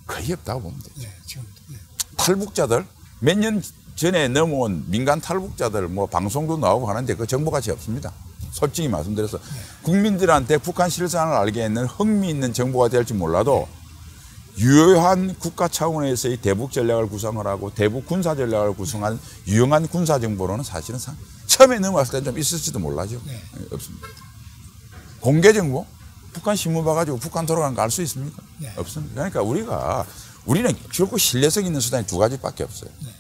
거의 없다고 보면 되죠. 네, 지금도. 네. 탈북자들 몇 년 전에 넘어온 민간 탈북자들 뭐 방송도 나오고 하는데 그 정보가치 없습니다. 솔직히 말씀드려서 국민들한테 북한 실상을 알게 하는 흥미 있는 정보가 될지 몰라도 유효한 국가 차원에서의 대북 전략을 구성을 하고 대북 군사 전략을 구성한 유용한 군사 정보로는 사실은 처음에 넘어왔을 때는 좀 있을지도 몰라죠. 네. 없습니다. 공개 정보? 북한 신문 봐가지고 북한 돌아간 거 알 수 있습니까? 네. 없습니다. 그러니까 우리는 결국 신뢰성 있는 수단이 두 가지밖에 없어요. 네.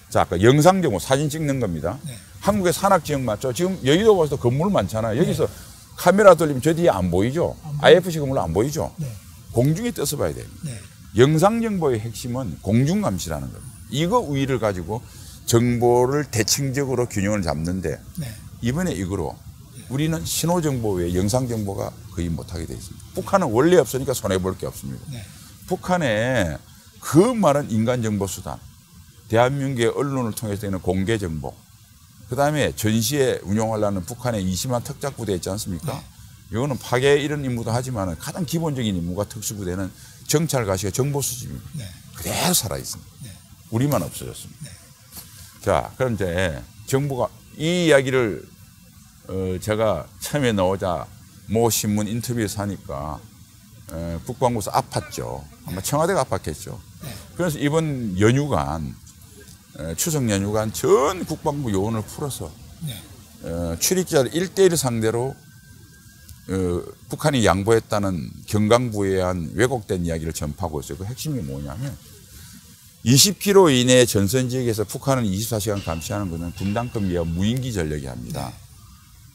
자, 아까 영상 정보, 사진 찍는 겁니다. 네. 한국의 산악 지역 맞죠? 지금 여의도 가서 건물 많잖아요. 여기서 카메라 돌리면 저 뒤에 안 보이죠? IFC 건물 안 보이죠? 네. 공중에 떠서 봐야 됩니다. 네. 영상 정보의 핵심은 공중 감시라는 겁니다. 이거 우위를 가지고 정보를 대칭적으로 균형을 잡는데 네. 이번에 이거로 우리는 신호 정보 외에 영상 정보가 거의 못하게 돼 있습니다. 북한은 원래 없으니까 손해볼 게 없습니다. 네. 북한의 그 많은 인간 정보 수단, 대한민국의 언론을 통해서 되는 공개 정보, 그 다음에 전시에 운용하려는 북한의 20만 특작 부대 있지 않습니까? 네. 이거는 파괴 이런 임무도 하지만 가장 기본적인 임무가 특수부대는 정찰 가시가 정보 수집입니다. 네. 그대로 살아있습니다. 네. 우리만 없어졌습니다. 네. 자, 그럼 이제 정부가 이 이야기를 제가 처음에 나오자 모 신문 인터뷰에서 하니까 국방부에서 아팠죠. 아마 청와대가 아팠겠죠. 네. 그래서 이번 연휴간 추석 연휴간 전 국방부 요원을 풀어서 네. 출입자를 1대1 상대로 북한이 양보했다는 경강부에 한 왜곡된 이야기를 전파하고 있어요. 그 핵심이 뭐냐면 20km 이내 전선 지역에서 북한은 24시간 감시하는 것은 분담금 이하 무인기 전력이 합니다.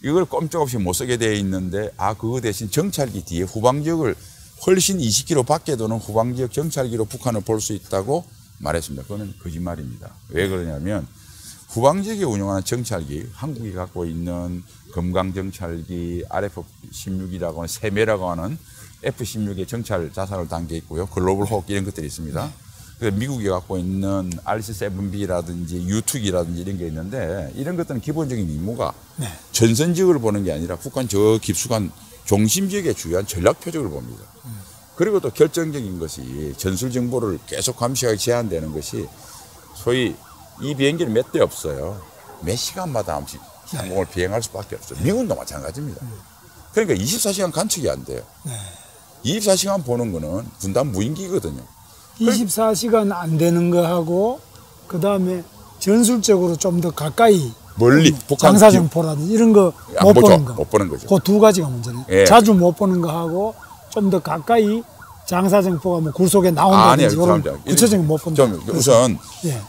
이걸 꼼짝없이 못 쓰게 되어 있는데 그거 대신 정찰기 뒤에 후방지역을 훨씬 20km 밖에 도는 후방지역 정찰기로 북한을 볼 수 있다고 말했습니다. 그거는 거짓말입니다. 왜 그러냐면 후방지역에 운영하는 정찰기, 한국이 갖고 있는 금강정찰기, RF-16이라고 하는 세매라고 하는 F-16의 정찰 자산을 담겨 있고요. 글로벌 호흡 이런 것들이 있습니다. 그래서 미국이 갖고 있는 RC-7B라든지 U2기라든지 이런 게 있는데 이런 것들은 기본적인 임무가 전선 지역을 보는 게 아니라 북한 저 깊숙한 중심 지역에 주요한 전략 표적을 봅니다. 그리고 또 결정적인 것이 전술 정보를 계속 감시하게 제한되는 것이 소위 이 비행기는 몇 대 없어요. 몇 시간마다 한 번씩 항공을 비행할 수밖에 없어요. 미국도 마찬가지입니다. 그러니까 24시간 관측이 안 돼요. 24시간 보는 거는 분단 무인기거든요. 24시간 안 되는 거하고 그 다음에 전술적으로 좀 더 가까이 멀리 북한 장사정포라든지 이런 거 못 보는 거. 못 보는 거죠. 그 두 가지가 문제네. 예. 자주 못 보는 거하고 좀 더 가까이 장사정포가 뭐 굴속에 나온다든지 이런 구체적인 못 본다. 우선 예.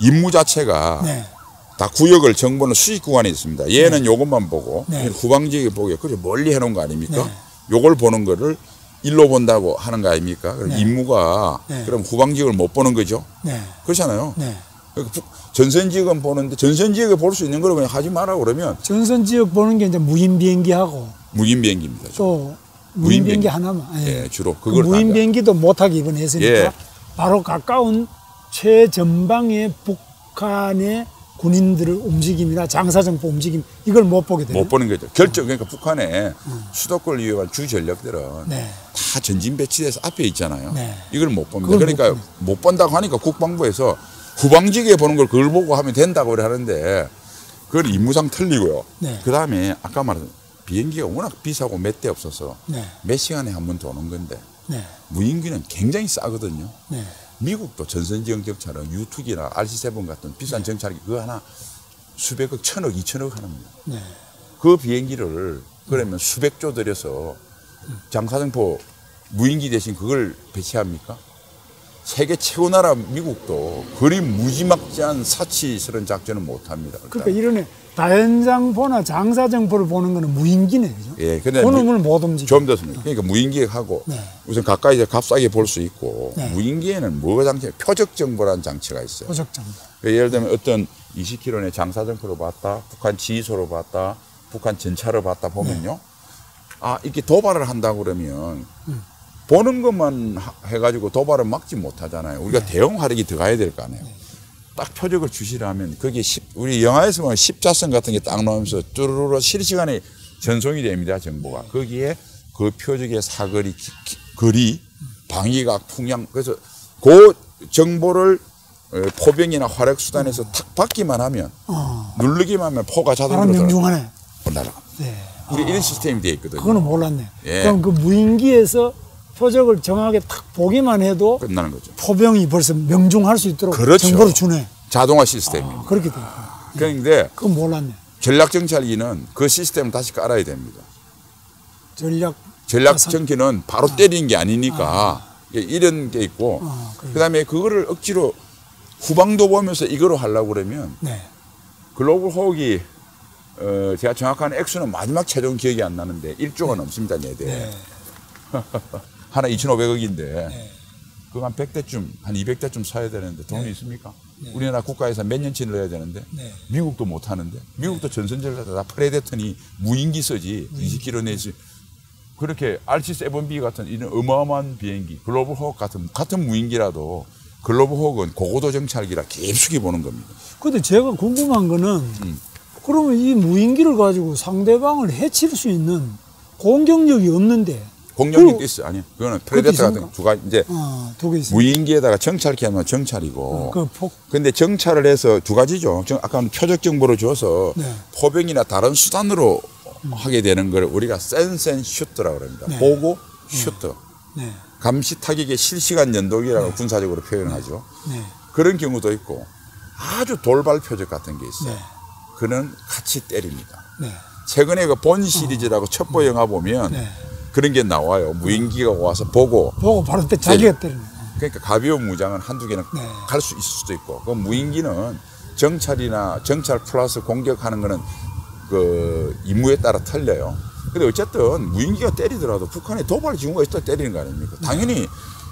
임무 자체가 네. 다 구역을 정보는 수직 구간에 있습니다. 얘는 네. 요것만 보고 네. 후방지역에 보게 그래 멀리 해놓은 거 아닙니까? 네. 요걸 보는 거를 일로 본다고 하는 거 아닙니까? 그럼 네. 임무가 네. 그럼 후방지역을 못 보는 거죠. 네. 그렇잖아요. 네. 그러니까 전선지역은 보는데 전선지역에 볼 수 있는 걸 그냥 하지 마라 그러면 전선 지역 보는 게 이제 무인 비행기하고 무인 비행기입니다. 또 무인 비행기 하나만. 예, 주로 그 그걸 무인 비행기도 못하게 이번에 했으니까 예. 바로 가까운 최전방의 북한의 군인들을 움직임이나 장사정포 움직임 이걸 못 보게 돼요. 못 보는 거죠. 그러니까 북한의 수도권을 이용한 주 전력들은 네. 다 전진 배치돼서 앞에 있잖아요. 네. 이걸 못 봅니다. 그걸 그러니까 못 본다고 하니까 국방부에서 후방지기에 보는 걸 그걸 보고 하면 된다고 그래 하는데 그건 임무상 틀리고요. 네. 그 다음에 아까 말한 비행기가 워낙 비싸고 몇 대 없어서 네. 몇 시간에 한 번 도는 건데 네. 무인기는 굉장히 싸거든요. 네. 미국도 전선지형 정찰은 U2기나 RC-7 같은 비싼 정찰기 그거 하나 수백억, 천억, 2천억 하는겁니다. 네. 그 비행기를 그러면 수백조 들여서 장사정포 무인기 대신 그걸 배치합니까? 세계 최고 나라 미국도 그리 무지막지한 사치스러운 작전은 못합니다. 그러니까 이러네 다연장포나 장사정포를 보는 거는 무인기네, 그죠? 예, 근데 그놈을 못 움직여. 좀 더 그러니까 무인기하고 네. 우선 가까이서 값싸게 볼 수 있고 네. 무인기에는 뭐가 장치? 표적 정보라는 장치가 있어요. 표적정. 예를 들면 어떤 20km 내 장사정포로 봤다, 북한 지휘소로 봤다, 북한 전차로 봤다 보면요, 이렇게 도발을 한다 그러면. 보는 것만 해가지고 도발을 막지 못하잖아요. 우리가 대형 화력이 들어가야 될 거 아니에요. 딱 표적을 주시라면 거기에 우리 영화에서 보면 십자선 같은 게 딱 나오면서 뚜루루루 실시간에 전송이 됩니다. 정보가. 거기에 그 표적의 사거리, 거리, 방위각, 풍향. 그래서 그 정보를 포병이나 화력 수단에서 탁 받기만 하면 누르기만 하면 포가 자동으로 명중하네. 날아갑니다. 네. 우리 이런 시스템이 되어 있거든요. 그거는 몰랐네. 예. 그럼 그 무인기에서 표적을 정확하게 딱 보기만 해도 끝나는 거죠. 포병이 벌써 명중할 수 있도록 그렇죠. 정보를 주네. 자동화 시스템입니다. 그렇게 돼. 그런데 그건 몰랐네. 전략정찰기는 그 시스템을 다시 깔아야 됩니다. 전략정기는 바로 때리는 게 아니니까 이런 게 있고 그다음에 그거를 억지로 후방도 보면서 이거로 하려고 그러면 네. 글로벌 호흡이 제가 정확한 액수는 마지막 최종 기억이 안 나는데 1조가 넘습니다. 네대. 네. 하나 2,500억인데 네. 그거 한 100대쯤 한 200대쯤 사야 되는데 돈이 있습니까? 네. 우리나라 국가에서 몇 년치 넣어야 되는데 네. 미국도 못 하는데 미국도 전선전을 다 프레데터니 무인기 쓰지 20km 내지 그렇게 RC-7B 같은 이런 어마어마한 비행기 글로벌 호크 같은 무인기라도 글로벌 호크는 고고도 정찰기라 깊숙이 보는 겁니다. 근데 제가 궁금한 거는 그러면 이 무인기를 가지고 상대방을 해칠 수 있는 공격력이 없는데 공격력도 있어요. 아니요. 그거는 프레데터 같은 두 가지 이제 두 개 있어요. 무인기에다가 정찰기 하면 정찰이고. 그 근데 정찰을 해서 두 가지죠. 아까는 표적 정보를 줘서 네. 포병이나 다른 수단으로 하게 되는 걸 우리가 센스 앤 슈트라고 합니다. 네. 보고 슈트. 네. 감시 타격의 실시간 연동이라고 군사적으로 표현하죠. 네. 그런 경우도 있고 아주 돌발 표적 같은 게 있어요. 네. 그는 같이 때립니다. 네. 최근에 그 본 시리즈라고 첩보 영화 보면 네. 그런 게 나와요. 무인기가 와서 보고 바로 때 자기가 때리네. 그러니까 가벼운 무장은 한두 개는 네. 갈 수 있을 수도 있고 그 무인기는 정찰이나 정찰 플러스 공격하는 거는 그 임무에 따라 틀려요. 근데 어쨌든 무인기가 때리더라도 북한에 도발 징후가 있다 때리는 거 아닙니까? 당연히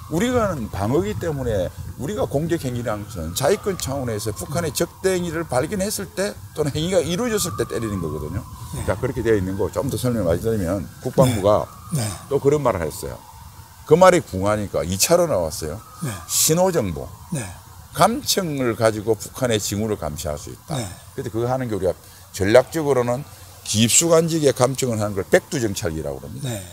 우리가는 방어기 때문에 우리가 공격 행위라는 것은 자위권 차원에서 북한의 적대 행위를 발견했을 때 또는 행위가 이루어졌을 때 때리는 거거든요. 네. 자, 그렇게 되어 있는 거 좀 더 설명 말씀드리면 국방부가 네. 또 그런 말을 했어요. 그 말이 궁하니까 2차로 나왔어요. 네. 신호정보. 네. 감청을 가지고 북한의 징후를 감시할 수 있다. 네. 그런데 그거 하는 게 우리가 전략적으로는 깊숙한지게 감청을 하는 걸 백두정찰기라고 합니다. 네.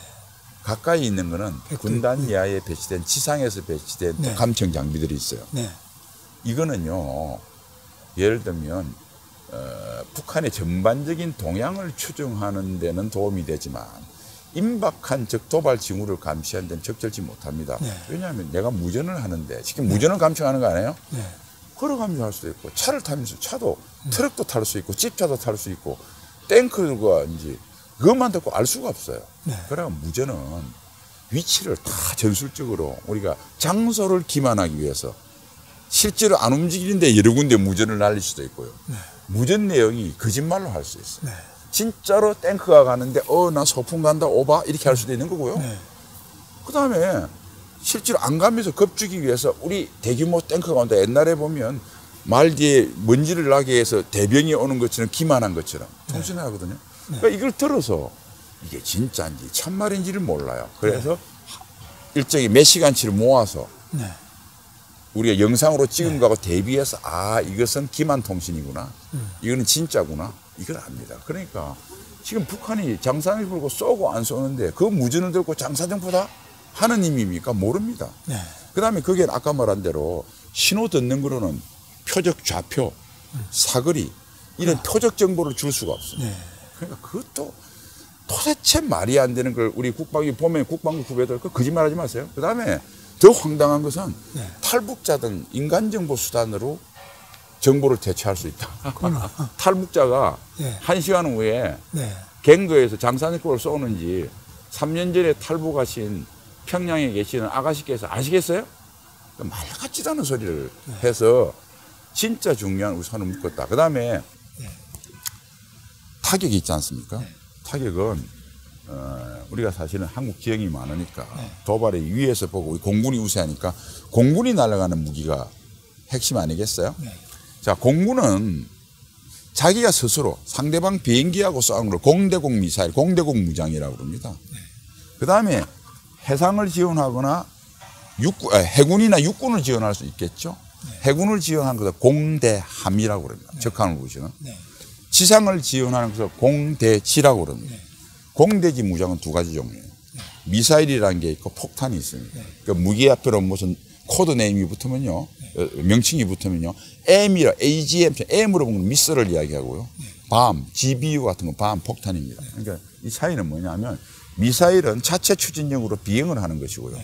가까이 있는 거는 군단 내에 배치된 지상에서 배치된 네. 감청 장비들이 있어요. 네. 이거는요. 예를 들면 북한의 전반적인 동향을 추정하는 데는 도움이 되지만 임박한 적 도발 징후를 감시하는 데는 적절치 못합니다. 네. 왜냐하면 내가 무전을 하는데 지금 무전을 감청하는 거 아니에요? 네. 걸어가면서 할 수도 있고 차를 타면서 차도 트럭도 탈 수 있고 집차도 탈 수 있고 탱크가 이제 그것만 듣고 알 수가 없어요. 네. 그러나 무전은 위치를 다 전술적으로 우리가 장소를 기만하기 위해서 실제로 안 움직이는데 여러 군데 무전을 날릴 수도 있고요. 네. 무전 내용이 거짓말로 할 수 있어요. 네. 진짜로 탱크가 가는데 나 소풍 간다 오바 이렇게 할 수도 있는 거고요. 네. 그다음에 실제로 안 가면서 겁주기 위해서 우리 대규모 탱크가 온다. 옛날에 보면 말 뒤에 먼지를 나게 해서 대병이 오는 것처럼 기만한 것처럼 통신을 하거든요. 그러니까 이걸 들어서 이게 진짜인지 참말인지를 몰라요. 그래서 일정히 몇 시간치를 모아서 네. 우리가 영상으로 찍은 거하고 대비해서 이것은 기만 통신이구나. 이거는 진짜구나. 이걸 압니다. 그러니까 지금 북한이 장산을 불고 쏘고 안 쏘는데 그 무전을 들고 장사정보다 하는 의미입니까? 모릅니다. 네. 그다음에 그게 아까 말한 대로 신호 듣는 거로는 표적 좌표, 사거리 이런 표적 정보를 줄 수가 없어요. 네. 그러니까 그것도 도대체 말이 안 되는 걸 우리 국방이 보면 국방부 후배들 그 거짓말하지 마세요. 그다음에 더 황당한 것은 네. 탈북자 등 인간정보 수단으로 정보를 대체할 수 있다. 탈북자가 네. 1시간 후에 네. 갱도에서 장산익골을 쏘는지 3년 전에 탈북하신 평양에 계시는 아가씨께서 아시겠어요? 말 같지도 않은 소리를 해서 진짜 중요한 우선을 묶었다. 그 다음에 타격이 있지 않습니까? 타격은 우리가 사실은 한국 지형이 많으니까 도발의 위에서 보고 공군이 우세하니까 공군이 날아가는 무기가 핵심 아니겠어요? 자, 공군은 자기가 스스로 상대방 비행기하고 싸우는 걸 공대공 미사일, 공대공 무장이라고 합니다. 그 다음에 해상을 지원하거나 해군이나 육군을 지원할 수 있겠죠. 해군을 지원하는 것을 공대함이라고 합니다. 적함을 보시면. 지상을 지원하는 것을 공대지라고 합니다. 공대지 무장은 두 가지 종류예요. 미사일이라는 게 있고 폭탄이 있습니다. 그러니까 무기 앞으로 무슨 코드 네임이 붙으면요, 명칭이 붙으면요, AGM, M으로 보면 미스를 이야기하고요. 밤, GBU 같은 건 밤 폭탄입니다. 그러니까 이 차이는 뭐냐면 미사일은 자체 추진력으로 비행을 하는 것이고요.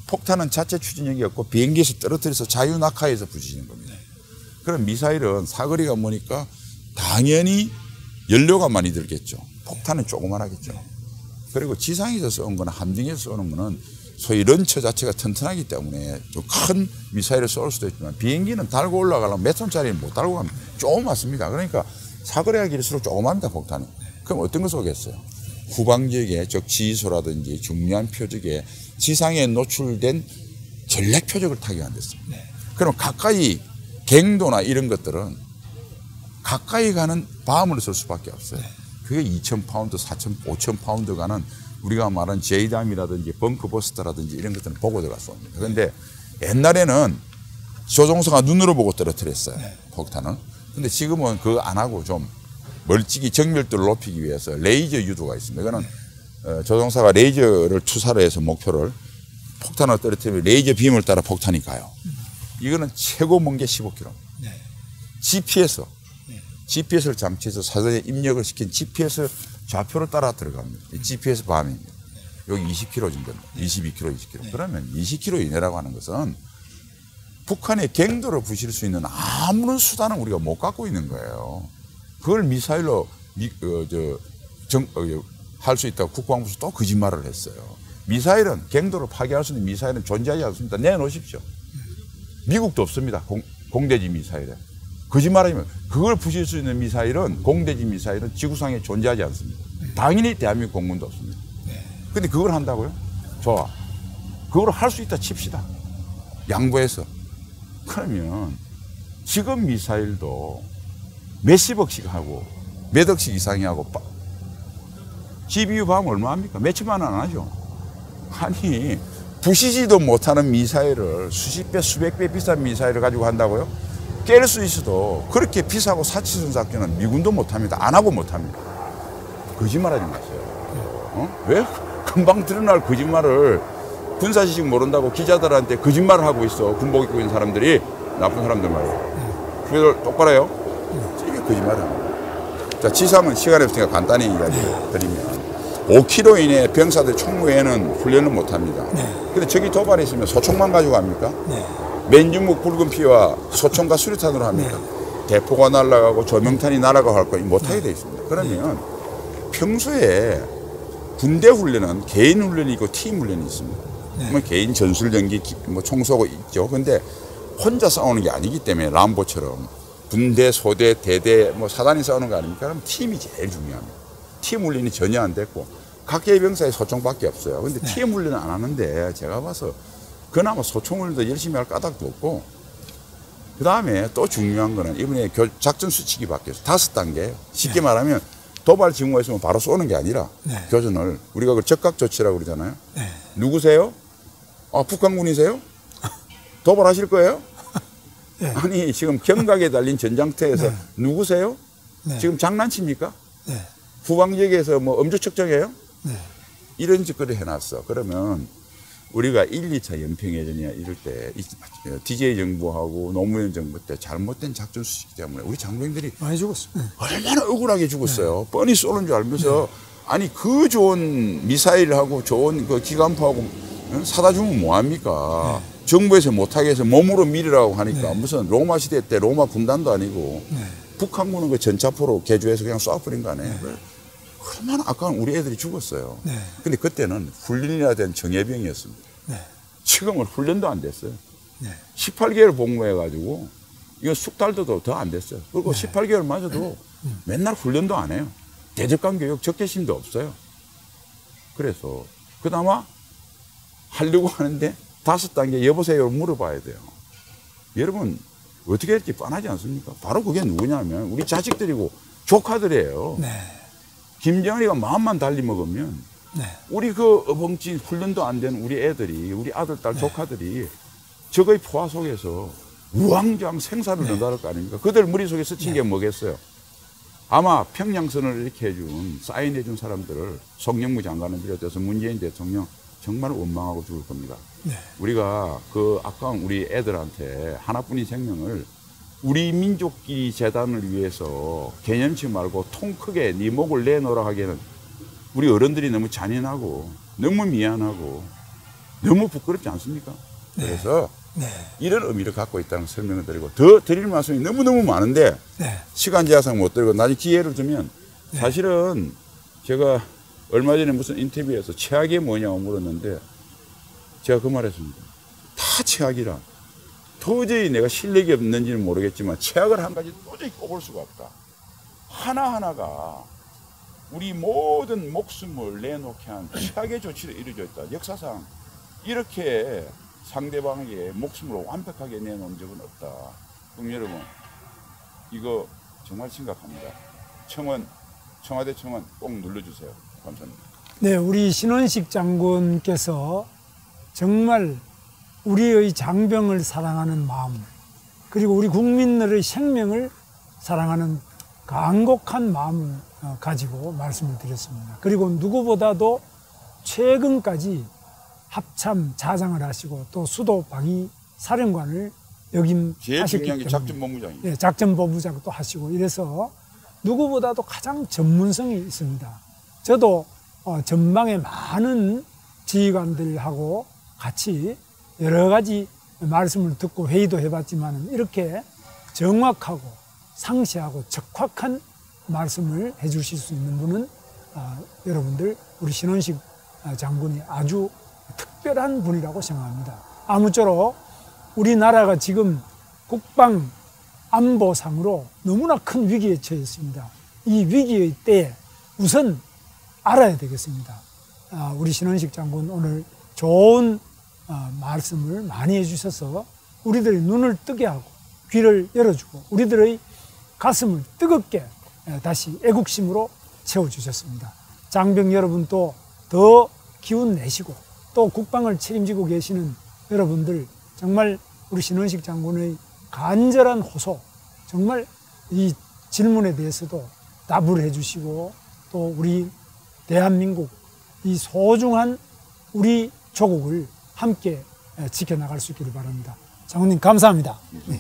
폭탄은 자체 추진력이 없고 비행기에서 떨어뜨려서 자유낙하에서 부딪히는 겁니다. 그럼 미사일은 사거리가 뭐니까 당연히 연료가 많이 들겠죠. 폭탄은 조그만하겠죠. 그리고 지상에서 쏘는 거나 함정에서 쏘는 거는 소위 런처 자체가 튼튼하기 때문에 좀 큰 미사일을 쏠 수도 있지만 비행기는 달고 올라가려면 몇 톤짜리는 못 달고 가면 조그맣습니다. 그러니까 사거리가 길수록 조그맙니다, 폭탄이. 그럼 어떤 거 쏘겠어요? 후방 지역에 즉 지휘소라든지 중요한 표적에 지상에 노출된 전략 표적을 타격이 안 됐습니다. 그럼 가까이 갱도나 이런 것들은 가까이 가는 밤을 쓸 수밖에 없어요. 그게 2,000파운드, 4,000, 5,000파운드 가는 우리가 말한 제이담이라든지 벙커버스터라든지 이런 것들은 보고 들어갔습니다. 그런데 옛날에는 조종사가 눈으로 보고 떨어뜨렸어요. 폭탄을. 근데 지금은 그거 안 하고 좀 멀찍이 정밀도를 높이기 위해서 레이저 유도가 있습니다. 이거는 조종사가 레이저를 투사를 해서 목표를 폭탄을 떨어뜨리면 레이저 빔을 따라 폭탄이 가요. 이거는 최고 먼 게 15km. GPS를 장치해서 사전에 입력을 시킨 GPS 좌표를 따라 들어갑니다. GPS 밤입니다. 여기 20km 정도입니다. 22km, 20km. 그러면 20km 이내라고 하는 것은 북한의 갱도를 부실 수 있는 아무런 수단을 우리가 못 갖고 있는 거예요. 그걸 미사일로 할 수 있다고 국방부에서 또 거짓말을 했어요. 미사일은 갱도를 파괴할 수 있는 미사일은 존재하지 않습니다. 내놓으십시오. 미국도 없습니다. 공대지 미사일에. 거짓말하면 그걸 부실 수 있는 미사일은 공대지 미사일은 지구상에 존재하지 않습니다. 당연히 대한민국 공군도 없습니다. 근데 그걸 한다고요? 좋아. 그걸 할 수 있다 칩시다. 양보해서. 그러면 지금 미사일도 몇십억씩 하고 몇 억씩 이상이 하고 GBU 밤 얼마합니까? 몇천만 원 안 하죠. 아니 부시지도 못하는 미사일을 수십 배 수백 배 비싼 미사일을 가지고 한다고요? 깰 수 있어도 그렇게 비싸고 사치스러운 작전은 미군도 못합니다. 안 하고 못합니다. 거짓말하지 마세요. 왜 금방 드러날 거짓말을 군사지식 모른다고 기자들한테 거짓말을 하고 있어. 군복 입고 있는 사람들이 나쁜 사람들 말이에요. 그래서 똑바로 해요. 이게 거짓말이에요. 자, 지상은 시간이 없으니까 간단히 이야기 드리면 5km 이내 병사들 총무에는 훈련을 못합니다. 근데 저기 도발이 있으면 소총만 가지고 갑니까? 맨주먹 붉은 피와 소총과 수류탄으로 합니까? 대포가 날아가고 조명탄이 날아가고 할 거 못하게 돼 있습니다. 그러면 평소에 군대 훈련은 개인 훈련이 있고 팀 훈련이 있습니다. 뭐 개인 전술 연기 뭐 총쏘고 있죠. 근데 혼자 싸우는 게 아니기 때문에 람보처럼 분대, 소대, 대대 뭐 사단이 싸우는 거 아닙니까? 그럼 팀이 제일 중요합니다. 팀 훈련이 전혀 안 됐고 각계의 병사의 소총밖에 없어요. 근데 팀 훈련은 안 하는데 제가 봐서 그나마 소총을 더 열심히 할 까닭도 없고 그 다음에 또 중요한 거는 이번에 작전 수칙이 바뀌었어요. 5단계. 쉽게 말하면 도발 징후가 있으면 바로 쏘는 게 아니라 교전을 우리가 그 적각 조치라고 그러잖아요. 누구세요? 아, 북한군이세요? 도발하실 거예요? 아니 지금 경각에 달린 전장터에서 누구세요? 지금 장난칩니까? 후방지역에서 뭐 음주 측정해요? 이런 짓거리 해놨어. 그러면 우리가 1, 2차 연평해전이나 이럴 때 DJ 정부하고 노무현 정부 때 잘못된 작전 수칙 때문에 우리 장병들이 많이 죽었어. 얼마나 억울하게 죽었어요. 뻔히 쏘는 줄 알면서 아니 그 좋은 미사일하고 좋은 그 기관포하고 사다 주면 뭐합니까? 정부에서 못하게 해서 몸으로 밀으라고 하니까 무슨 로마 시대 때 로마 군단도 아니고 북한군은 그 전차포로 개조해서 그냥 쏴버린 거 아니에요. 얼마나 아까운 우리 애들이 죽었어요. 근데 그때는 훈련이라 된 정예병이었습니다. 지금은 훈련도 안 됐어요. 18개월 복무해가지고 이거 숙달도 더 안 됐어요. 그리고 18개월 마저도 맨날 훈련도 안 해요. 대적관 교육 적개심도 없어요. 그래서 그나마 하려고 하는데 5단계 여보세요 물어봐야 돼요. 여러분 어떻게 할지 뻔하지 않습니까? 바로 그게 누구냐면 우리 자식들이고 조카들이에요. 김정은이가 마음만 달리 먹으면 우리 그 어벙진 훈련도 안 된 우리 애들이 우리 아들, 딸, 조카들이 적의 포화 속에서 우왕좌왕 생사를 넣어갈 거 아닙니까? 그들 머릿속에 스친 게 뭐겠어요? 아마 평양선을 이렇게 해준, 사인해준 사람들을 송영무 장관을 비롯해서 문재인 대통령 정말 원망하고 죽을 겁니다. 우리가 그 아까운 우리 애들한테 하나뿐인 생명을 우리 민족끼리 재단을 위해서 개념치 말고 통 크게 네 목을 내놓으라 하기에는 우리 어른들이 너무 잔인하고 너무 미안하고 너무 부끄럽지 않습니까? 그래서 이런 의미를 갖고 있다는 설명을 드리고 더 드릴 말씀이 너무너무 많은데 시간 제한상 못 드리고 나중에 기회를 주면 사실은 제가 얼마 전에 무슨 인터뷰에서 최악이 뭐냐고 물었는데 제가 그 말했습니다. 다 최악이라. 도저히 내가 실력이 없는지는 모르겠지만 최악을 한 가지 도저히 꼽을 수가 없다. 하나하나가 우리 모든 목숨을 내놓게 한 최악의 조치를 이루어져 있다. 역사상 이렇게 상대방에게 목숨을 완벽하게 내놓은 적은 없다. 그럼 여러분 이거 정말 심각합니다. 청와대 청원 꼭 눌러주세요. 감사합니다. 네, 우리 신원식 장군께서 정말 우리의 장병을 사랑하는 마음, 그리고 우리 국민들의 생명을 사랑하는 간곡한 마음을 가지고 말씀을 드렸습니다. 그리고 누구보다도 최근까지 합참 자장을 하시고 또 수도 방위 사령관을 역임하셨기 제일 중요한 게 때문에 작전본부장입니다. 네, 작전본부장도 하시고 이래서 누구보다도 가장 전문성이 있습니다. 저도 전방에 많은 지휘관들하고 같이 여러 가지 말씀을 듣고 회의도 해봤지만 이렇게 정확하고 상세하고 적확한 말씀을 해주실 수 있는 분은 여러분들 우리 신원식 장군이 아주 특별한 분이라고 생각합니다. 아무쪼록 우리나라가 지금 국방 안보상으로 너무나 큰 위기에 처해 있습니다. 이 위기의 때에 우선 알아야 되겠습니다. 우리 신원식 장군 오늘 좋은 말씀을 많이 해주셔서 우리들의 눈을 뜨게 하고 귀를 열어주고 우리들의 가슴을 뜨겁게 다시 애국심으로 채워주셨습니다. 장병 여러분도 더 기운 내시고 또 국방을 책임지고 계시는 여러분들 정말 우리 신원식 장군의 간절한 호소, 정말 이 질문에 대해서도 답을 해주시고 또 우리 대한민국 이 소중한 우리 조국을 함께 지켜나갈 수 있기를 바랍니다. 장군님 감사합니다. 네.